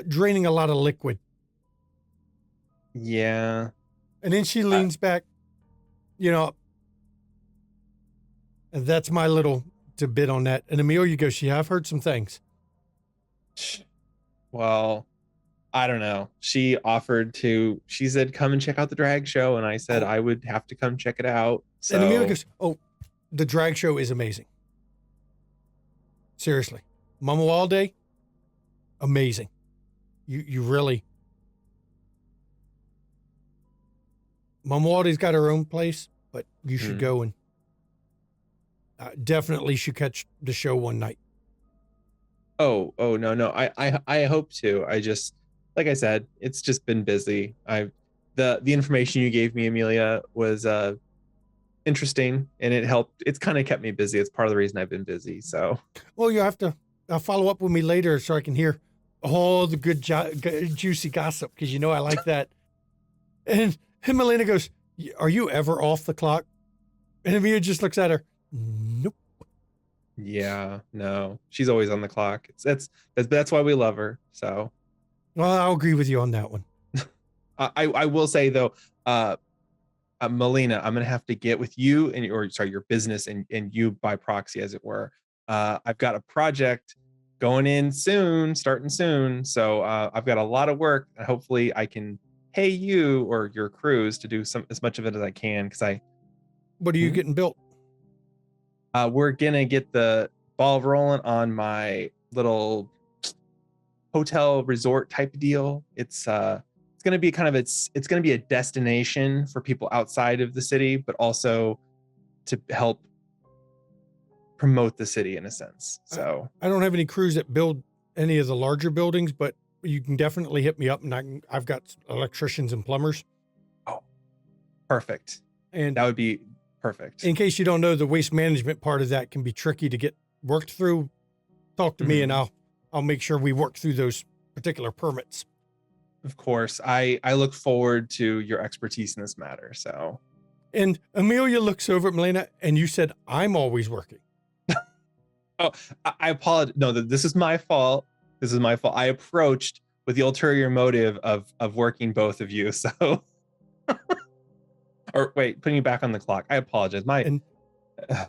draining a lot of liquid. Yeah. And then she leans back, and that's my little bit on that. And Amelia goes, yeah, I've heard some things. Well, I don't know. She said, come and check out the drag show. And I said, I would have to come check it out. So. And Amelia goes, the drag show is amazing. Seriously. Mama Wild Day, amazing. You really. Mama Wild Day's got her own place, but you should go and definitely should catch the show one night. Oh no. I hope to. I just, like I said, it's just been busy. The information you gave me, Amelia, was interesting, and it helped. It's kind of kept me busy. It's part of the reason I've been busy. So, well, you have to follow up with me later so I can hear all the good juicy gossip, because I like that. And Melina goes, are you ever off the clock? And Amelia just looks at her. Nope. Yeah, no, she's always on the clock. That's why we love her. So, well, I'll agree with you on that one. I will say though, Melina, I'm gonna have to get with you and your business and you by proxy, as it were. I've got a project going in soon, starting soon. So I've got a lot of work, and hopefully I can pay you or your crews to do as much of it as I can. What are you getting built? We're gonna get the ball rolling on my little hotel resort type deal. It's gonna be it's gonna be a destination for people outside of the city, but also to help promote the city in a sense. So I don't have any crews that build any of the larger buildings, but you can definitely hit me up, and I've got electricians and plumbers. Oh, perfect. And That would be perfect. in case you don't know, the waste management part of that can be tricky to get worked through. Talk to me and I'll make sure we work through those particular permits. Of course. I look forward to your expertise in this matter. So, And Amelia looks over at Melina, and you said, I'm always working. oh, I apologize. No, this is my fault. This is my fault. I approached with the ulterior motive of working both of you. So, or wait, putting you back on the clock. I apologize. And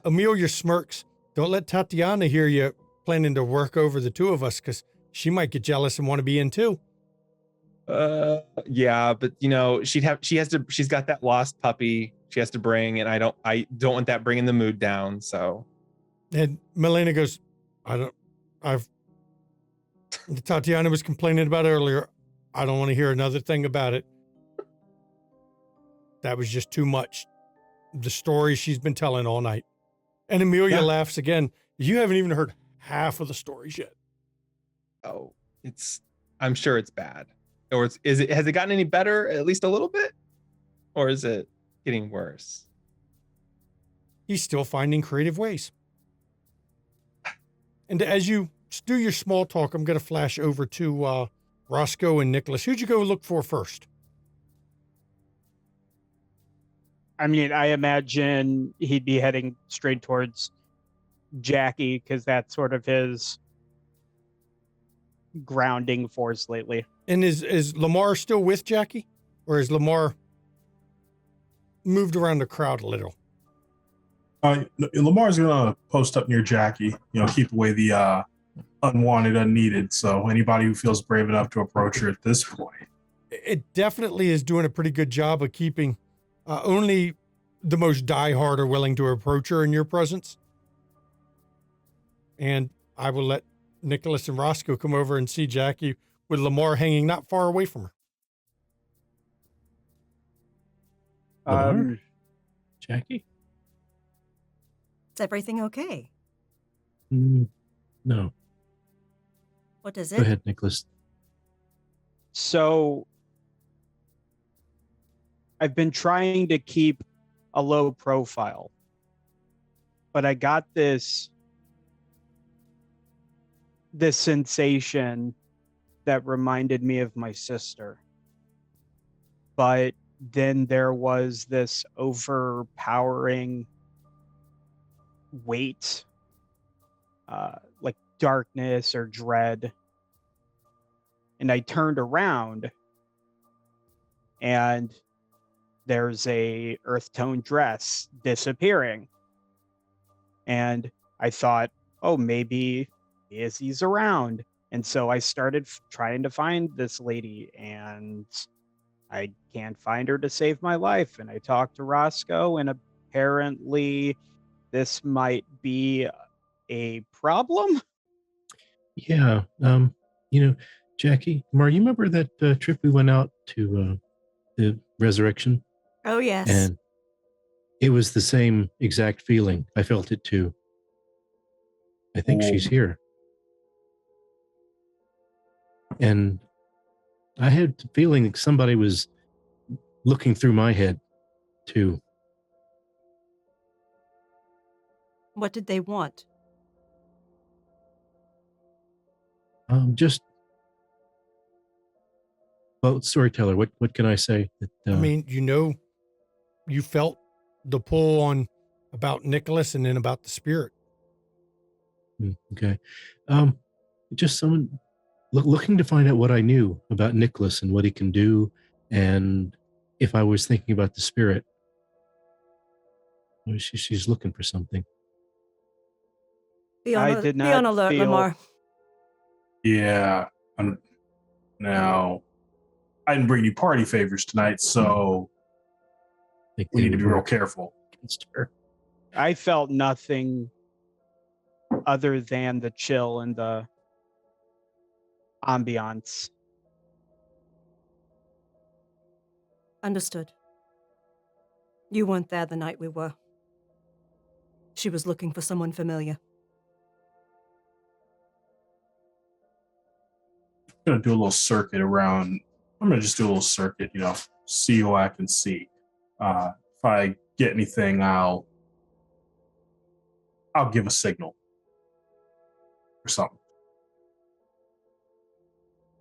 Amelia smirks. Don't let Tatiana hear you planning to work over the two of us, because she might get jealous and want to be in too. Yeah, but she's got that lost puppy she has to bring, and I don't want that bringing the mood down. So, and Melina goes, Tatiana was complaining about earlier. I don't want to hear another thing about it. That was just too much. The story she's been telling all night. And Amelia laughs again. You haven't even heard half of the stories yet. Oh, I'm sure it's bad. Or has it gotten any better, at least a little bit? Or is it getting worse? He's still finding creative ways. And as you do your small talk, I'm going to flash over to Roscoe and Nicholas. Who'd you go look for first? I mean, I imagine he'd be heading straight towards Jackie, because that's sort of his grounding force lately. And is Lamar still with Jackie? Or has Lamar moved around the crowd a little? Lamar's gonna post up near Jackie, keep away the unwanted, unneeded. So anybody who feels brave enough to approach her at this point. It definitely is doing a pretty good job of keeping only the most diehard are willing to approach her in your presence. And I will let Nicholas and Roscoe come over and see Jackie with Lamar hanging not far away from her. Jackie? Is everything okay? No. What is Go it? ahead, Nicholas. So I've been trying to keep a low profile, but I got this sensation that reminded me of my sister. But then there was this overpowering weight, like darkness or dread. And I turned around, and there's a earth tone dress disappearing. And I thought, oh, maybe Izzy's around. And so I started trying to find this lady, and I can't find her to save my life. And I talked to Roscoe, and apparently this might be a problem. Yeah. Jackie, Mar, you remember that trip we went out to the resurrection? Oh, yes. And it was the same exact feeling. I felt it too. I think she's here. And I had the feeling that somebody was looking through my head too. What did they want? Storyteller, what can I say? I mean, you felt the pull on about Nicholas and then about the spirit. Okay. Just someone looking to find out what I knew about Nicholas and what he can do, and if I was thinking about the spirit. She's looking for something. Be on alert, Lamar. Yeah. Now, I didn't bring you party favors tonight, so we need to be real careful. Against her. I felt nothing other than the chill and the ambiance. Understood. You weren't there the night we were. She was looking for someone familiar. I'm going to do a little circuit around. I'm going to just do a little circuit, see who I can see. If I get anything, I'll give a signal or something.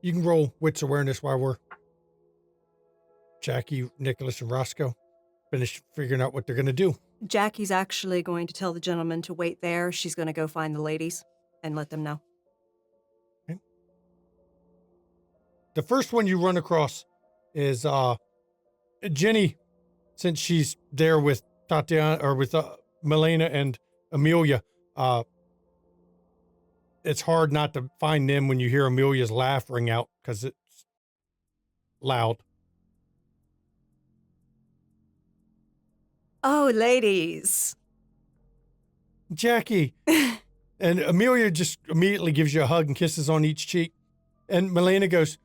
You can roll wits awareness while we're Jackie, Nicholas, and Roscoe finish figuring out what they're going to do. Jackie's actually going to tell the gentleman to wait there. She's going to go find the ladies and let them know. Okay. The first one you run across is Jenny, since she's there with Tatiana or with Milena and Amelia. It's hard not to find them when you hear Amelia's laugh ring out because it's loud. Oh, ladies. Jackie. And Amelia just immediately gives you a hug and kisses on each cheek. And Milena goes,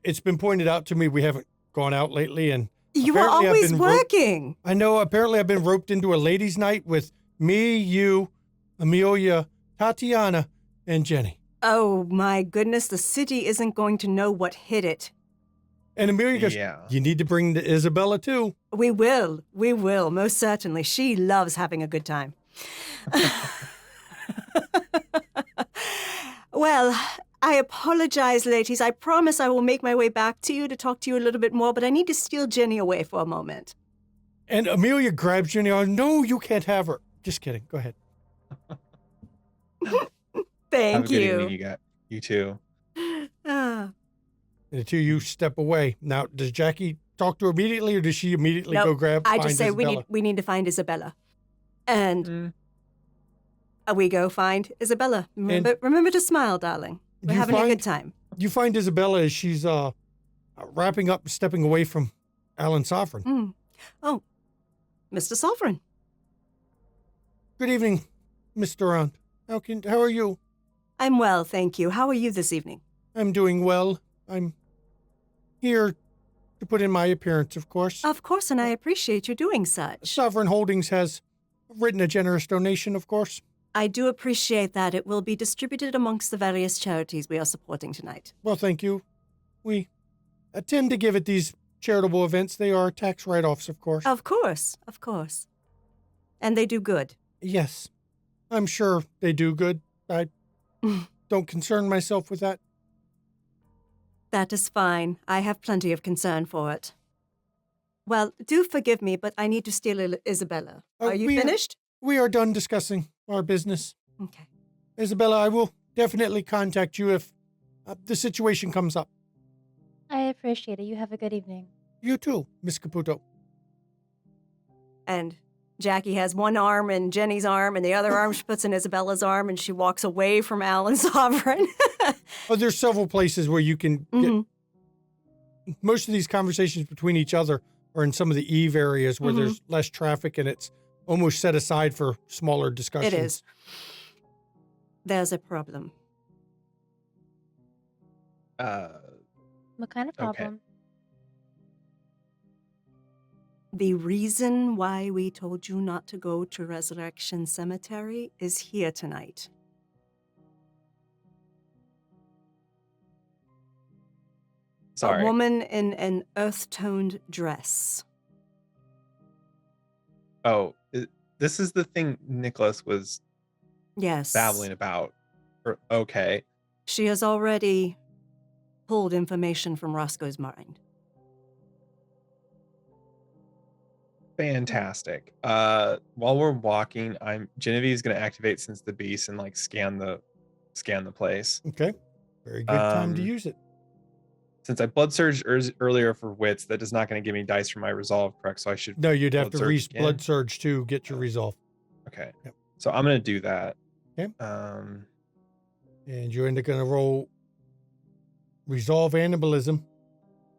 it's been pointed out to me we haven't gone out lately. And you were apparently always working. I know. Apparently I've been roped into a ladies' night with me, you, Amelia, Tatiana, and Jenny. Oh, my goodness. The city isn't going to know what hit it. And Amelia goes, you need to bring the Isabella too. We will. We will. Most certainly. She loves having a good time. Well, I apologize, ladies. I promise I will make my way back to you to talk to you a little bit more, but I need to steal Jenny away for a moment. And Amelia grabs Jenny. Oh, no, you can't have her. Just kidding. Go ahead. Thank Have a good you. evening, you too. Ah. And the two of you step away. Now, does Jackie talk to her immediately, or does she immediately Nope. go grab? I find just say Isabella? we need to find Isabella, and we go find Isabella. Remember to smile, darling. We're having a good time. You find Isabella as she's wrapping up, stepping away from Alan Sovereign. Oh, Mr. Sovereign. Good evening, Miss Durant. How are you? I'm well, thank you. How are you this evening? I'm doing well. I'm here to put in my appearance, of course. Of course, and I appreciate you doing such. Sovereign Holdings has written a generous donation, of course. I do appreciate that. It will be distributed amongst the various charities we are supporting tonight. Well, thank you. We tend to give at these charitable events. They are tax write-offs, of course. Of course, of course. And they do good. Yes, I'm sure they do good. I don't concern myself with that. That is fine. I have plenty of concern for it. Well, do forgive me, but I need to steal Isabella. Are you finished? We are done discussing our business. Okay. Isabella, I will definitely contact you if the situation comes up. I appreciate it. You have a good evening. You too, Miss Caputo. And Jackie has one arm in Jenny's arm, and the other arm she puts in Isabella's arm, and she walks away from Alan Sovereign. Oh, there's several places where you can get... Most of these conversations between each other are in some of the Eve areas where there's less traffic, and it's almost set aside for smaller discussions. It is. There's a problem. What kind of problem? Okay. The reason why we told you not to go to Resurrection Cemetery is here tonight. Sorry. A woman in an earth-toned dress. Oh, this is the thing Nicholas was Yes. babbling about. Okay. She has already pulled information from Roscoe's mind. Fantastic. While we're walking, Genevieve's gonna activate Sense the Beast and like scan the place. Okay. Very good time to use it. Since I blood surged earlier for wits, that is not going to give me dice for my resolve, correct? So I should. No, you'd have to again? blood surge to get your resolve. Okay. Yep. So I'm going to do that. Okay. And you're going to roll resolve animalism.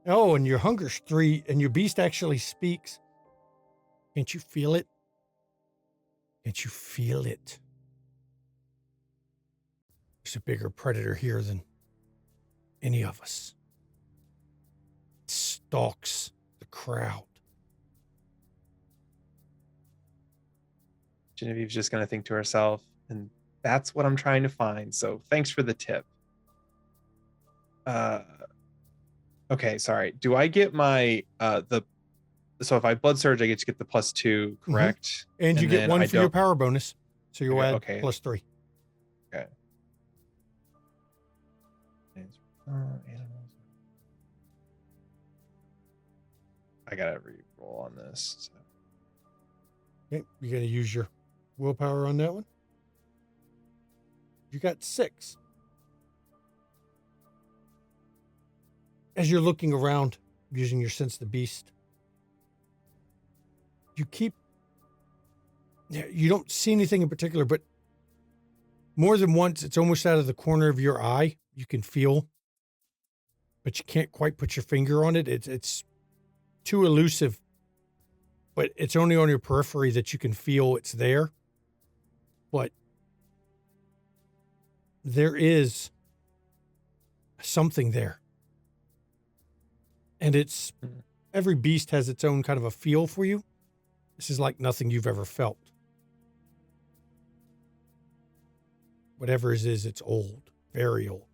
Oh, and your hunger's 3, and your beast actually speaks. Can't you feel it? Can't you feel it? There's a bigger predator here than any of us. It stalks the crowd. Genevieve's just going to think to herself, and that's what I'm trying to find. So thanks for the tip. Okay, sorry. Do I get my the so if I blood surge, I get to get the +2, correct? And you get then 1 I for your don't- power bonus. So you'll add okay. +3. Okay. Animals. I gotta re-roll on this. So. Okay, you're going to use your willpower on that one. You got 6. As you're looking around using your sense of the beast, you don't see anything in particular, but more than once, it's almost out of the corner of your eye. You can feel, but you can't quite put your finger on it. It's too elusive, but it's only on your periphery that you can feel it's there. But there is something there. And every beast has its own kind of a feel for you. This is like nothing you've ever felt. Whatever it is, it's old, very old.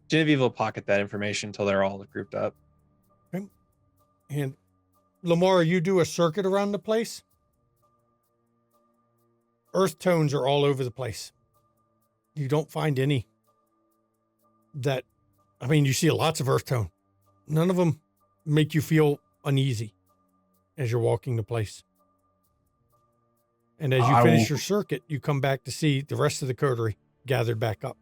Genevieve will pocket that information until they're all grouped up. Okay. And Lamar, you do a circuit around the place. Earth tones are all over the place. You don't find any you see lots of earth tone. None of them make you feel uneasy as you're walking the place. And as you finish your circuit, you come back to see the rest of the coterie gathered back up.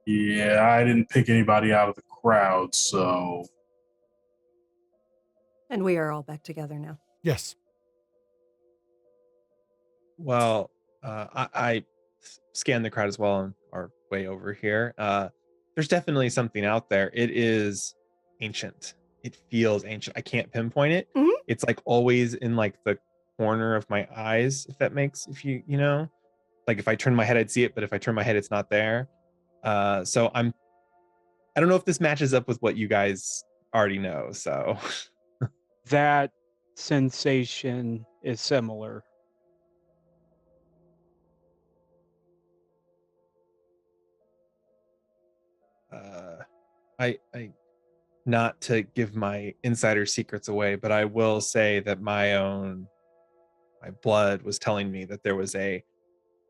Yeah, I didn't pick anybody out of the crowd, so And we are all back together now. Yes. Well, I scanned the crowd as well on our way over here. There's definitely something out there. It is ancient. It feels ancient. I can't pinpoint it. Mhm. It's like always in like the corner of my eyes, if you know, like if I turn my head, I'd see it, but if I turn my head, it's not there. So I don't know if this matches up with what you guys already know. So That sensation is similar. I not to give my insider secrets away, but I will say that my blood was telling me that there was a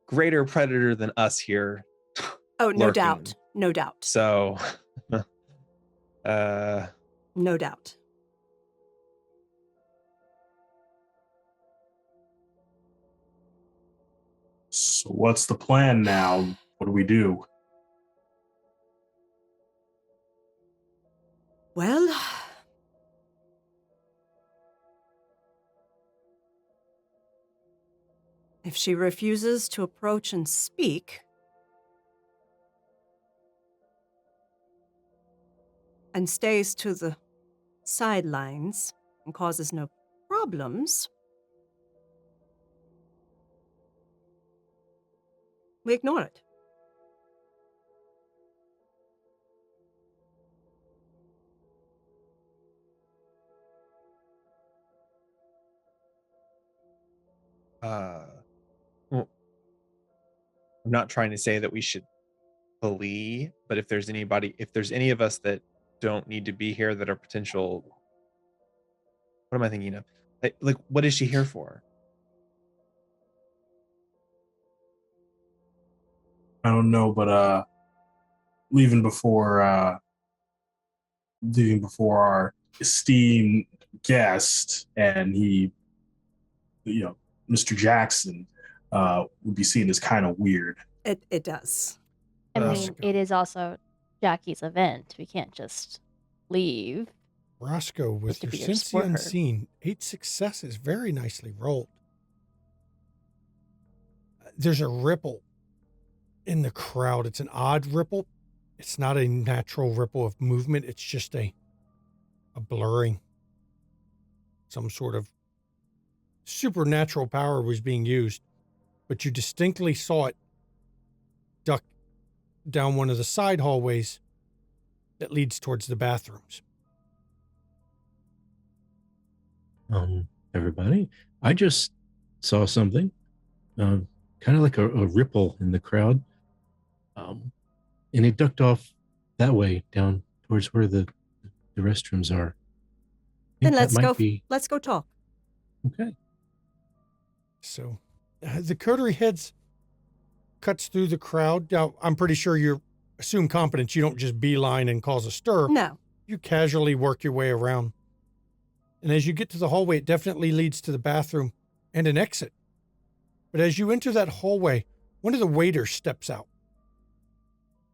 greater predator than us here. Oh, no lurking. doubt. No doubt. So, No doubt. So what's the plan now? What do we do? Well, if she refuses to approach and speak, and stays to the sidelines and causes no problems, we ignore it. well, I'm not trying to say that we should flee, but if there's any of us that don't need to be here that are potential, what am I thinking of? Like what is she here for? I don't know, but leaving before our esteemed guest, and he, Mr. Jackson, would be seen as kind of weird. It does. I mean, Roscoe. it is also Jackie's event. We can't just leave. Roscoe, with Just to your be your sense the sport. unseen, 8 successes, very nicely rolled. There's a ripple in the crowd. It's an odd ripple. It's not a natural ripple of movement. It's just a blurring. Some sort of supernatural power was being used, but you distinctly saw it duck down one of the side hallways that leads towards the bathrooms. Everybody, I just saw something, kind of like a ripple in the crowd, and it ducked off that way down towards where the restrooms are. I Then think that let's might go. be Let's go talk. okay. So the coterie heads cuts through the crowd. Now, I'm pretty sure you're assume competence. You don't just beeline and cause a stir. No. You casually work your way around. And as you get to the hallway, it definitely leads to the bathroom and an exit. But as you enter that hallway, one of the waiters steps out.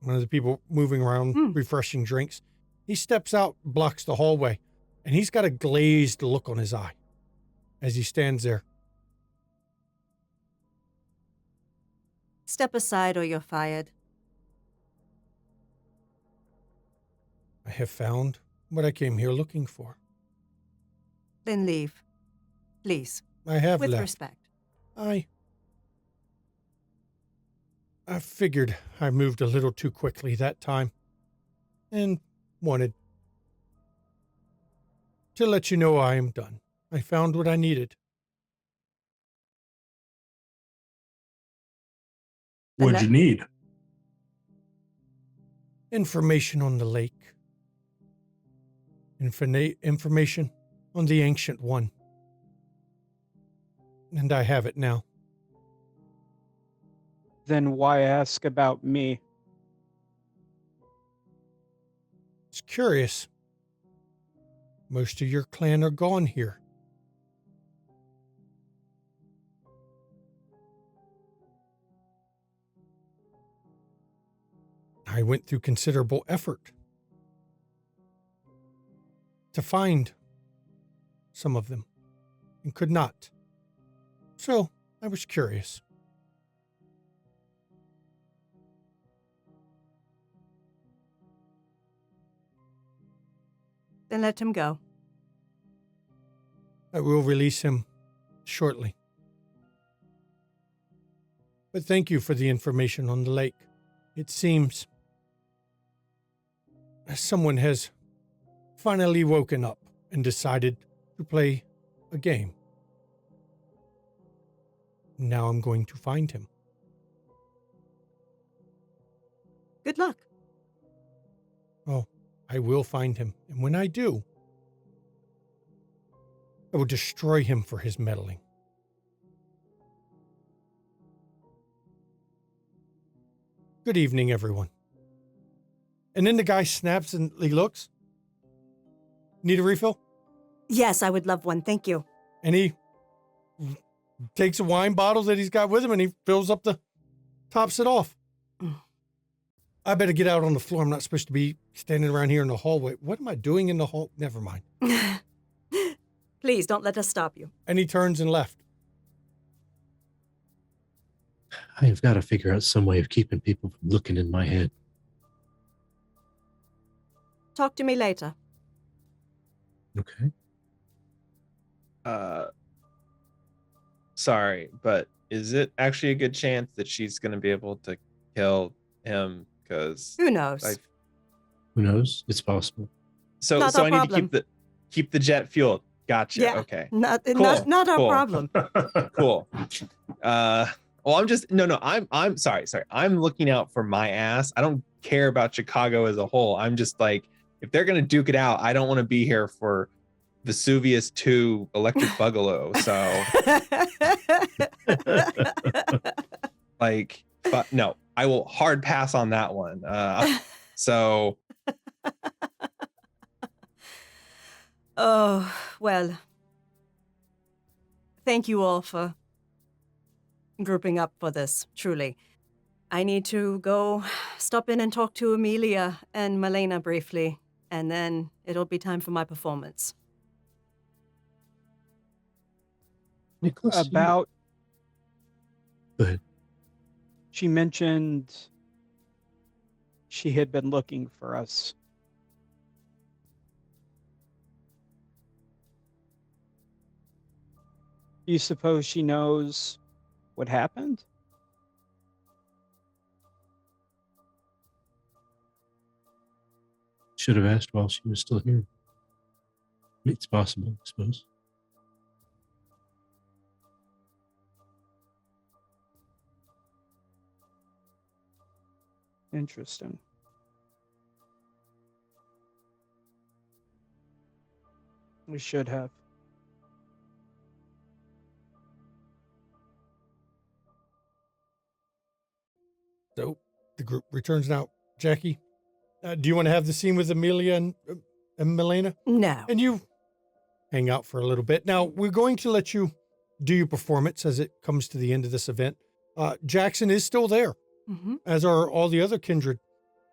One of the people moving around, refreshing drinks. He steps out, blocks the hallway, and he's got a glazed look on his eye as he stands there. Step aside or you're fired. I have found what I came here looking for. Then leave. Please. I have With left. respect. I figured I moved a little too quickly that time and wanted to let you know I am done. I found what I needed. What'd you need? Information on the lake. Information on the Ancient One. And I have it now. Then why ask about me? It's curious. Most of your clan are gone here. I went through considerable effort to find some of them and could not. So I was curious. Then let him go. I will release him shortly. But thank you for the information on the lake. It seems someone has finally woken up and decided to play a game. Now I'm going to find him. Good luck. Oh, I will find him. And when I do, I will destroy him for his meddling. Good evening, everyone. And then the guy snaps and he looks. Need a refill? Yes, I would love one. Thank you. And he takes a wine bottle that he's got with him and he tops it off. I better get out on the floor. I'm not supposed to be standing around here in the hallway. What am I doing in the hall? Never mind. Please don't let us stop you. And he turns and left. I have got to figure out some way of keeping people from looking in my head. Talk to me later. Okay. Sorry, but is it actually a good chance that she's going to be able to kill him? Because Who knows? Who knows? It's possible. So Not I our need problem. to keep the jet fueled. Gotcha. Yeah. Okay. Not our Cool. problem. Cool. Well, I'm just I'm sorry. I'm looking out for my ass. I don't care about Chicago as a whole. I'm just like, if they're gonna duke it out, I don't want to be here for Vesuvius 2 Electric Boogaloo. So like, but no, I will hard pass on that one. So Oh, well. Thank you all for grouping up for this, truly. I need to go stop in and talk to Amelia and Malena briefly, and then it'll be time for my performance. Nicholas, About Go ahead. she mentioned she had been looking for us. Do you suppose she knows what happened? Should have asked while she was still here. It's possible, I suppose. Interesting. We should have. So the group returns now. Jackie, do you want to have the scene with Amelia and Milena? No. And you hang out for a little bit. Now, we're going to let you do your performance as it comes to the end of this event. Jackson is still there, as are all the other kindred.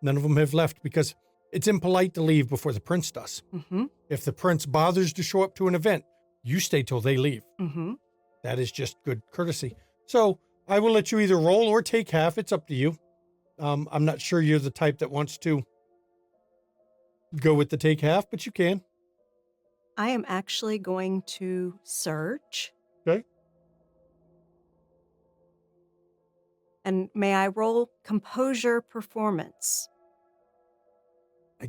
None of them have left because it's impolite to leave before the prince does. If the prince bothers to show up to an event, you stay till they leave. That is just good courtesy. So I will let you either roll or take half. It's up to you. I'm not sure you're the type that wants to go with the take half, but you can. I am actually going to search. Okay. And may I roll composure performance?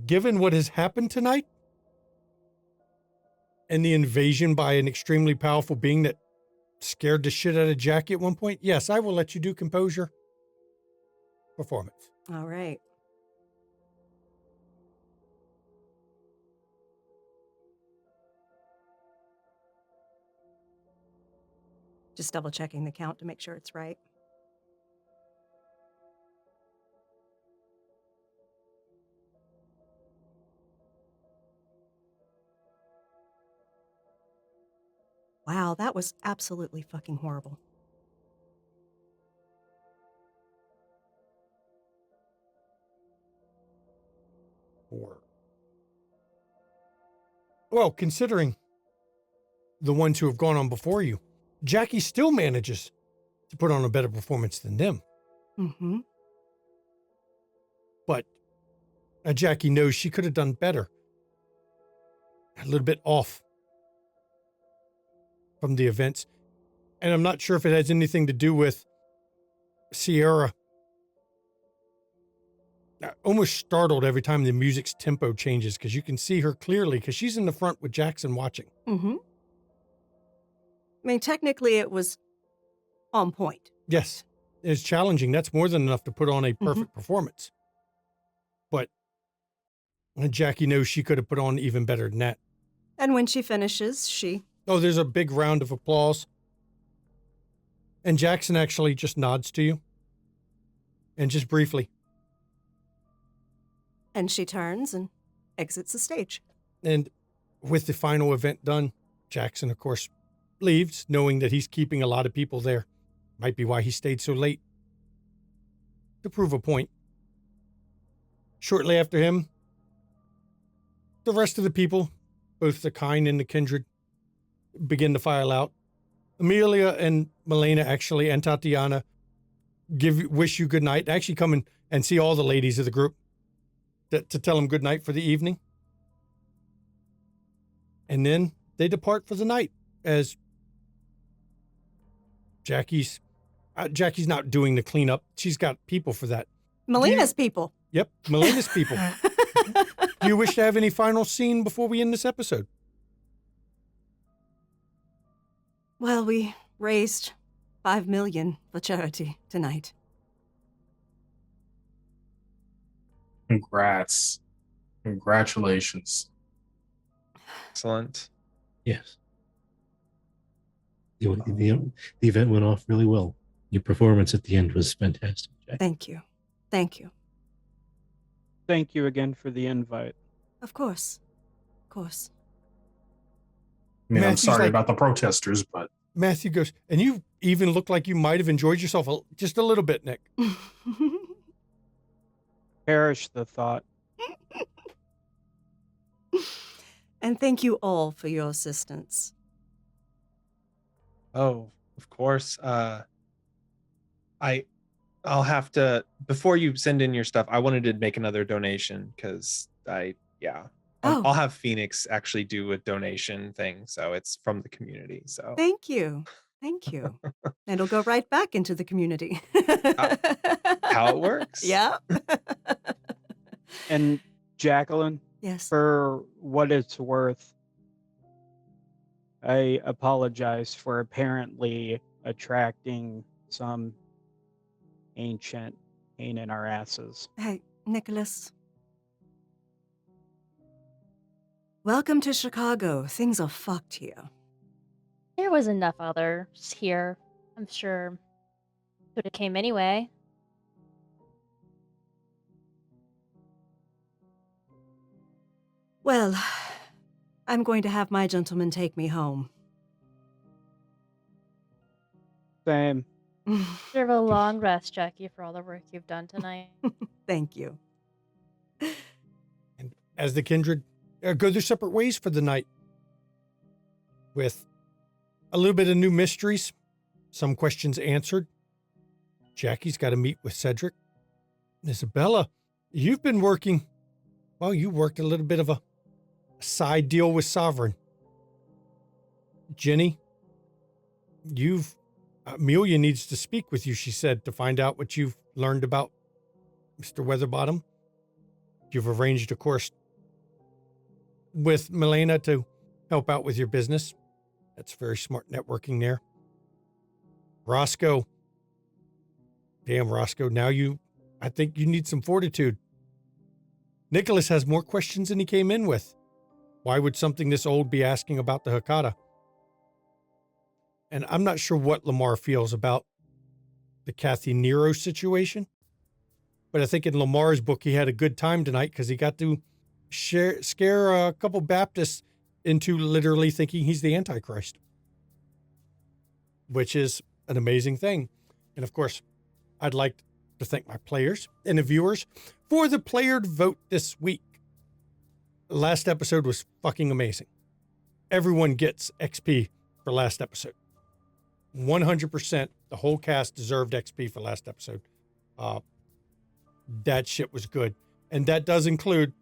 Given what has happened tonight and the invasion by an extremely powerful being that scared the shit out of Jackie at one point, yes, I will let you do composure performance. All right. Just double checking the count to make sure it's right. Wow, that was absolutely fucking horrible. Well, considering the ones who have gone on before you, Jackie still manages to put on a better performance than them. But Jackie knows she could have done better. A little bit off from the events. And I'm not sure if it has anything to do with Sierra. Almost startled every time the music's tempo changes because you can see her clearly because she's in the front with Jackson watching. I mean, technically it was on point. Yes, it's challenging. That's more than enough to put on a perfect performance. But Jackie knows she could have put on even better than that. And when she finishes, she... Oh, there's a big round of applause. And Jackson actually just nods to you. And just briefly. And she turns and exits the stage. And with the final event done, Jackson, of course, leaves, knowing that he's keeping a lot of people there. Might be why he stayed so late. To prove a point. Shortly after him, the rest of the people, both the kind and the kindred, begin to file out. Amelia and Milena actually, and Tatiana, wish you good night. Actually come and see all the ladies of the group to tell them good night for the evening. And then they depart for the night as Jackie's not doing the cleanup. She's got people for that. Melena's people. Yep, Melena's people. Do you wish to have any final scene before we end this episode? Well, we raised $5 million for charity tonight. Congrats. Congratulations. Excellent. Yes. The event went off really well. Your performance at the end was fantastic, Jack. Thank you. Thank you. Thank you again for the invite. Of course. Of course. I mean, I'm Matthew's sorry like- about the protesters, but Matthew goes, and you even look like you might have enjoyed yourself just a little bit, Nick. perish the thought. And thank you all for your assistance. Oh, of course. I'll have to, before you send in your stuff, I wanted to make another donation because I'll have Phoenix actually do a donation thing. So it's from the community. So Thank you. Thank you. It'll go right back into the community. how it works. Yeah. And Jacqueline, Yes. for what it's worth, I apologize for apparently attracting some ancient pain in our asses. Hey, Nicholas. Welcome to Chicago. Things are fucked here. There was enough others here. I'm sure could have came anyway. Well, I'm going to have my gentleman take me home. Same. Deserve a long rest, Jackie, for all the work you've done tonight. Thank you. And as the kindred go their separate ways for the night, with a little bit of new mysteries, some questions answered. Jackie's got to meet with Cedric. Isabella, you've been working, well, you worked a little bit of a side deal with Sovereign. Jenny, Amelia needs to speak with you, she said, to find out what you've learned about Mr. Weatherbottom. You've arranged, of course, with Milena to help out with your business. That's very smart networking there. Roscoe. Damn, Roscoe, now I think you need some fortitude. Nicholas has more questions than he came in with. Why would something this old be asking about the Hecata? And I'm not sure what Lamar feels about the Kathy Nero situation, but I think in Lamar's book, he had a good time tonight because he got to scare a couple Baptists into literally thinking he's the Antichrist, which is an amazing thing. And of course, I'd like to thank my players and the viewers for the player vote this week. The last episode was fucking amazing. Everyone gets XP for last episode. 100%, the whole cast deserved XP for last episode. That shit was good. And that does include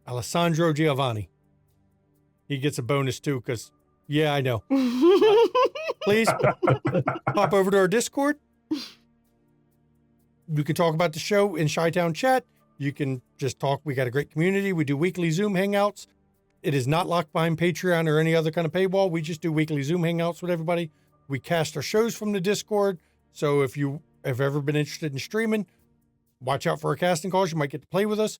Alessandro Giovanni. He gets a bonus too, because, yeah, I know. Please hop over to our Discord. You can talk about the show in Chi-Town chat. You can just talk. We got a great community. We do weekly Zoom hangouts. It is not locked behind Patreon or any other kind of paywall. We just do weekly Zoom hangouts with everybody. We cast our shows from the Discord. So if you have ever been interested in streaming, watch out for our casting calls. You might get to play with us.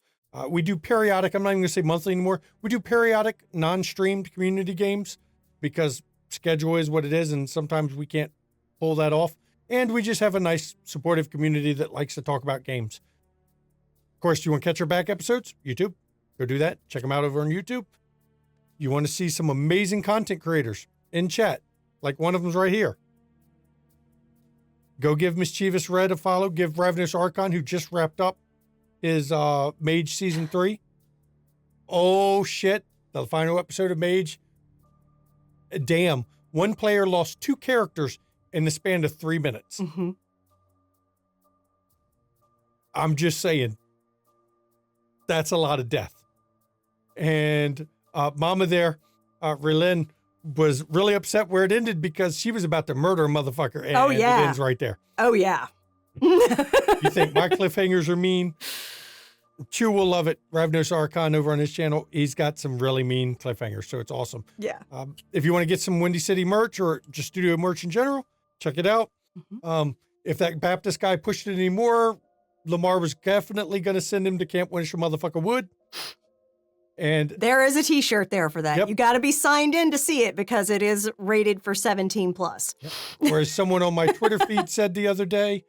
We do periodic, I'm not even going to say monthly anymore. We do periodic non-streamed community games because schedule is what it is. And sometimes we can't pull that off. And we just have a nice supportive community that likes to talk about games. Of course, you want to catch our back episodes? YouTube. Go do that. Check them out over on YouTube. You want to see some amazing content creators in chat, like one of them's right here. Go give Mischievous Red a follow. Give Ravenous Archon, who just wrapped up his Mage Season 3. Oh, shit. The final episode of Mage. Damn. One player lost 2 characters in the span of 3 minutes. Mm-hmm. I'm just saying. That's a lot of death. And Mama there, Relin, was really upset where it ended because she was about to murder a motherfucker. And Oh, yeah. it ends right there. Oh, yeah. You think my cliffhangers are mean? Chew will love it. Ravenous Archon over on his channel, he's got some really mean cliffhangers, so it's awesome. Yeah. If you want to get some Windy City merch or just studio merch in general, check it out. Mm-hmm. If that Baptist guy pushed it anymore, Lamar was definitely going to send him to Camp Winchester motherfucker Wood. And There is a t-shirt there for that. Yep. You got to be signed in to see it because it is rated for 17 plus. whereas someone on my Twitter feed said the other day,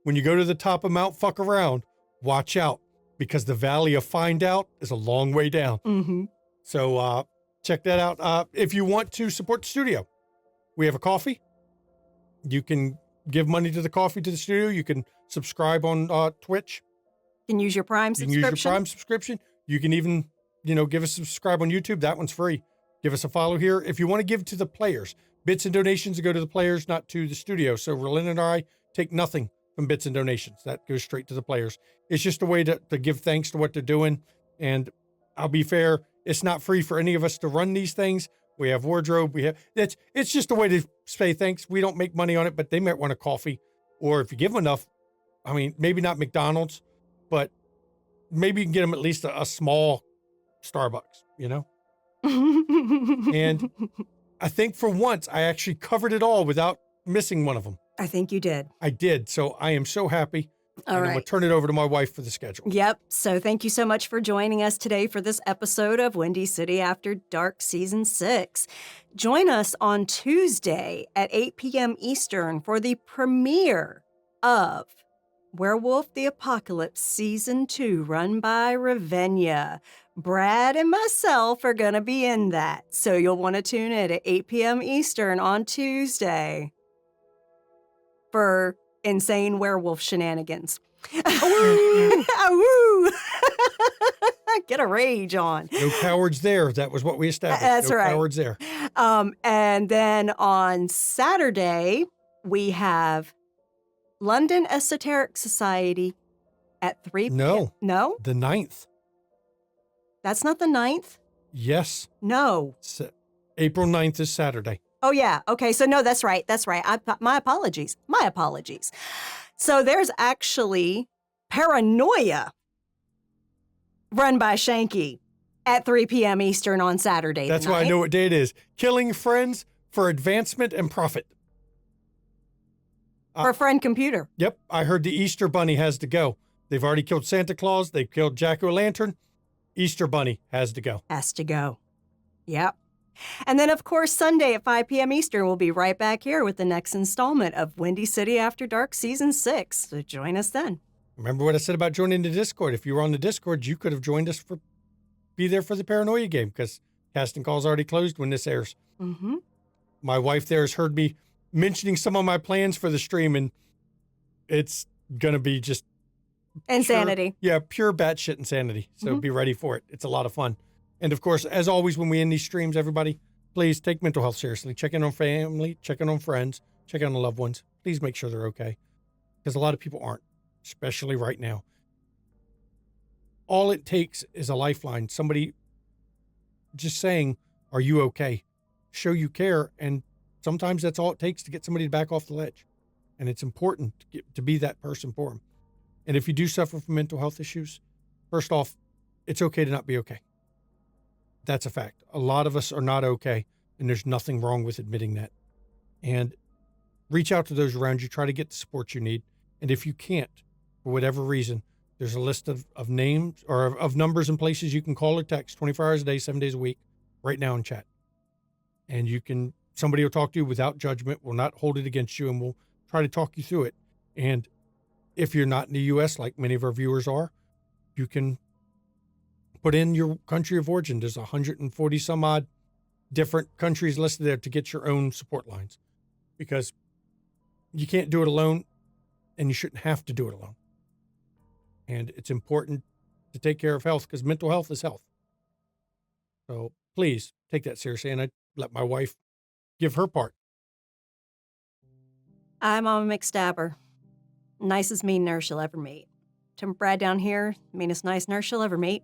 when you go to the top of Mount Fuck Around, watch out because the Valley of Find Out is a long way down. Mm-hmm. So check that out. If you want to support the studio, we have a coffee. You can give money to the coffee to the studio. You can subscribe on Twitch. You can use your Prime You can subscription. use your Prime subscription. You can even, give us a subscribe on YouTube. That one's free. Give us a follow here. If you want to give to the players, bits and donations go to the players, not to the studio. So Relin and I take nothing from bits and donations. That goes straight to the players. It's just a way to give thanks to what they're doing. And I'll be fair, it's not free for any of us to run these things. We have wardrobe. It's just a way to say thanks. We don't make money on it, but they might want a coffee. Or if you give them enough, I mean, maybe not McDonald's, but maybe you can get them at least a small Starbucks, And I think for once I actually covered it all without missing one of them. I think you did. I did. So I am so happy. All and I'm right. going to turn it over to my wife for the schedule. Yep. So thank you so much for joining us today for this episode of Windy City After Dark Season 6. Join us on Tuesday at 8 p.m. Eastern for the premiere of Werewolf the Apocalypse Season 2, run by Ravenna. Brad and myself are going to be in that. So you'll want to tune in at 8 p.m. Eastern on Tuesday for insane werewolf shenanigans. Awoo! Get a rage on. No cowards there. That was what we established. That's no right. cowards there. And then on Saturday, we have London Esoteric Society at 3 p.m. No. No? The 9th. That's not the 9th? Yes. No. April 9th is Saturday. Oh, yeah. Okay. So, no, that's right. That's right. My apologies. My apologies. So, there's actually Paranoia run by Shanky at 3 p.m. Eastern on Saturday. That's why I know what day it is. Killing friends for advancement and profit. For Friend Computer. Yep. I heard the Easter Bunny has to go. They've already killed Santa Claus. They've killed Jack-o'-lantern. Easter Bunny has to go. Has to go. Yep. And then, of course, Sunday at 5 p.m. Eastern, we'll be right back here with the next installment of Windy City After Dark Season 6. So join us then. Remember what I said about joining the Discord? If you were on the Discord, you could have joined us be there for the Paranoia game because casting call's already closed when this airs. Mm-hmm. My wife there has heard me mentioning some of my plans for the stream, and it's going to be just insanity. Pure batshit insanity. So be ready for it. It's a lot of fun. And of course, as always, when we end these streams, everybody, please take mental health seriously. Check in on family, check in on friends, check in on loved ones. Please make sure they're okay. Because a lot of people aren't, especially right now. All it takes is a lifeline. Somebody just saying, "Are you okay?" Show you care. And sometimes that's all it takes to get somebody to back off the ledge. And it's important to be that person for them. And if you do suffer from mental health issues, first off, it's okay to not be okay. That's a fact. A lot of us are not okay, and there's nothing wrong with admitting that. And reach out to those around you. Try to get the support you need. And if you can't, for whatever reason, there's a list of names or of numbers and places you can call or text 24 hours a day, 7 days a week, right now in chat. And somebody will talk to you without judgment, will not hold it against you, and will try to talk you through it. And if you're not in the U.S., like many of our viewers are, you can put in your country of origin. There's 140 some odd different countries listed there to get your own support lines, because you can't do it alone and you shouldn't have to do it alone. And it's important to take care of health because mental health is health. So please take that seriously. And I let my wife give her part. I'm Mama McStabber. Nicest mean nurse you'll ever meet. Tim Brad down here, meanest nice nurse you'll ever meet.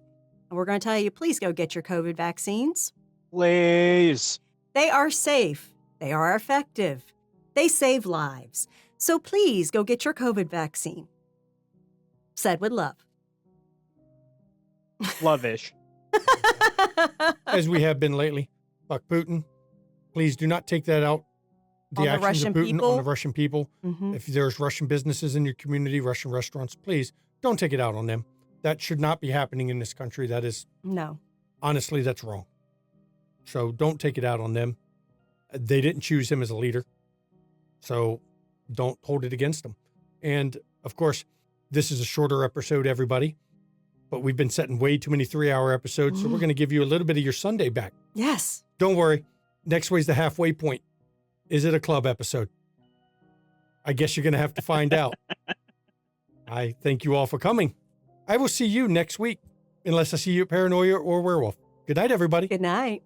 And we're going to tell you, please go get your COVID vaccines. Please. They are safe. They are effective. They save lives. So please go get your COVID vaccine. Said with love. Love-ish. As we have been lately. Fuck Putin. Please do not take that out. On the actions Russian of Putin people? on the Russian people. Mm-hmm. If there's Russian businesses in your community, Russian restaurants, please don't take it out on them. That should not be happening in this country. That is, No. honestly, that's wrong. So don't take it out on them. They didn't choose him as a leader. So don't hold it against them. And of course, this is a shorter episode, everybody, but we've been setting way too many 3-hour episodes. So we're going to give you a little bit of your Sunday back. Yes. Don't worry. Next week's the halfway point. Is it a club episode? I guess you're going to have to find out. I thank you all for coming. I will see you next week, unless I see you at Paranoia or Werewolf. Good night, everybody. Good night.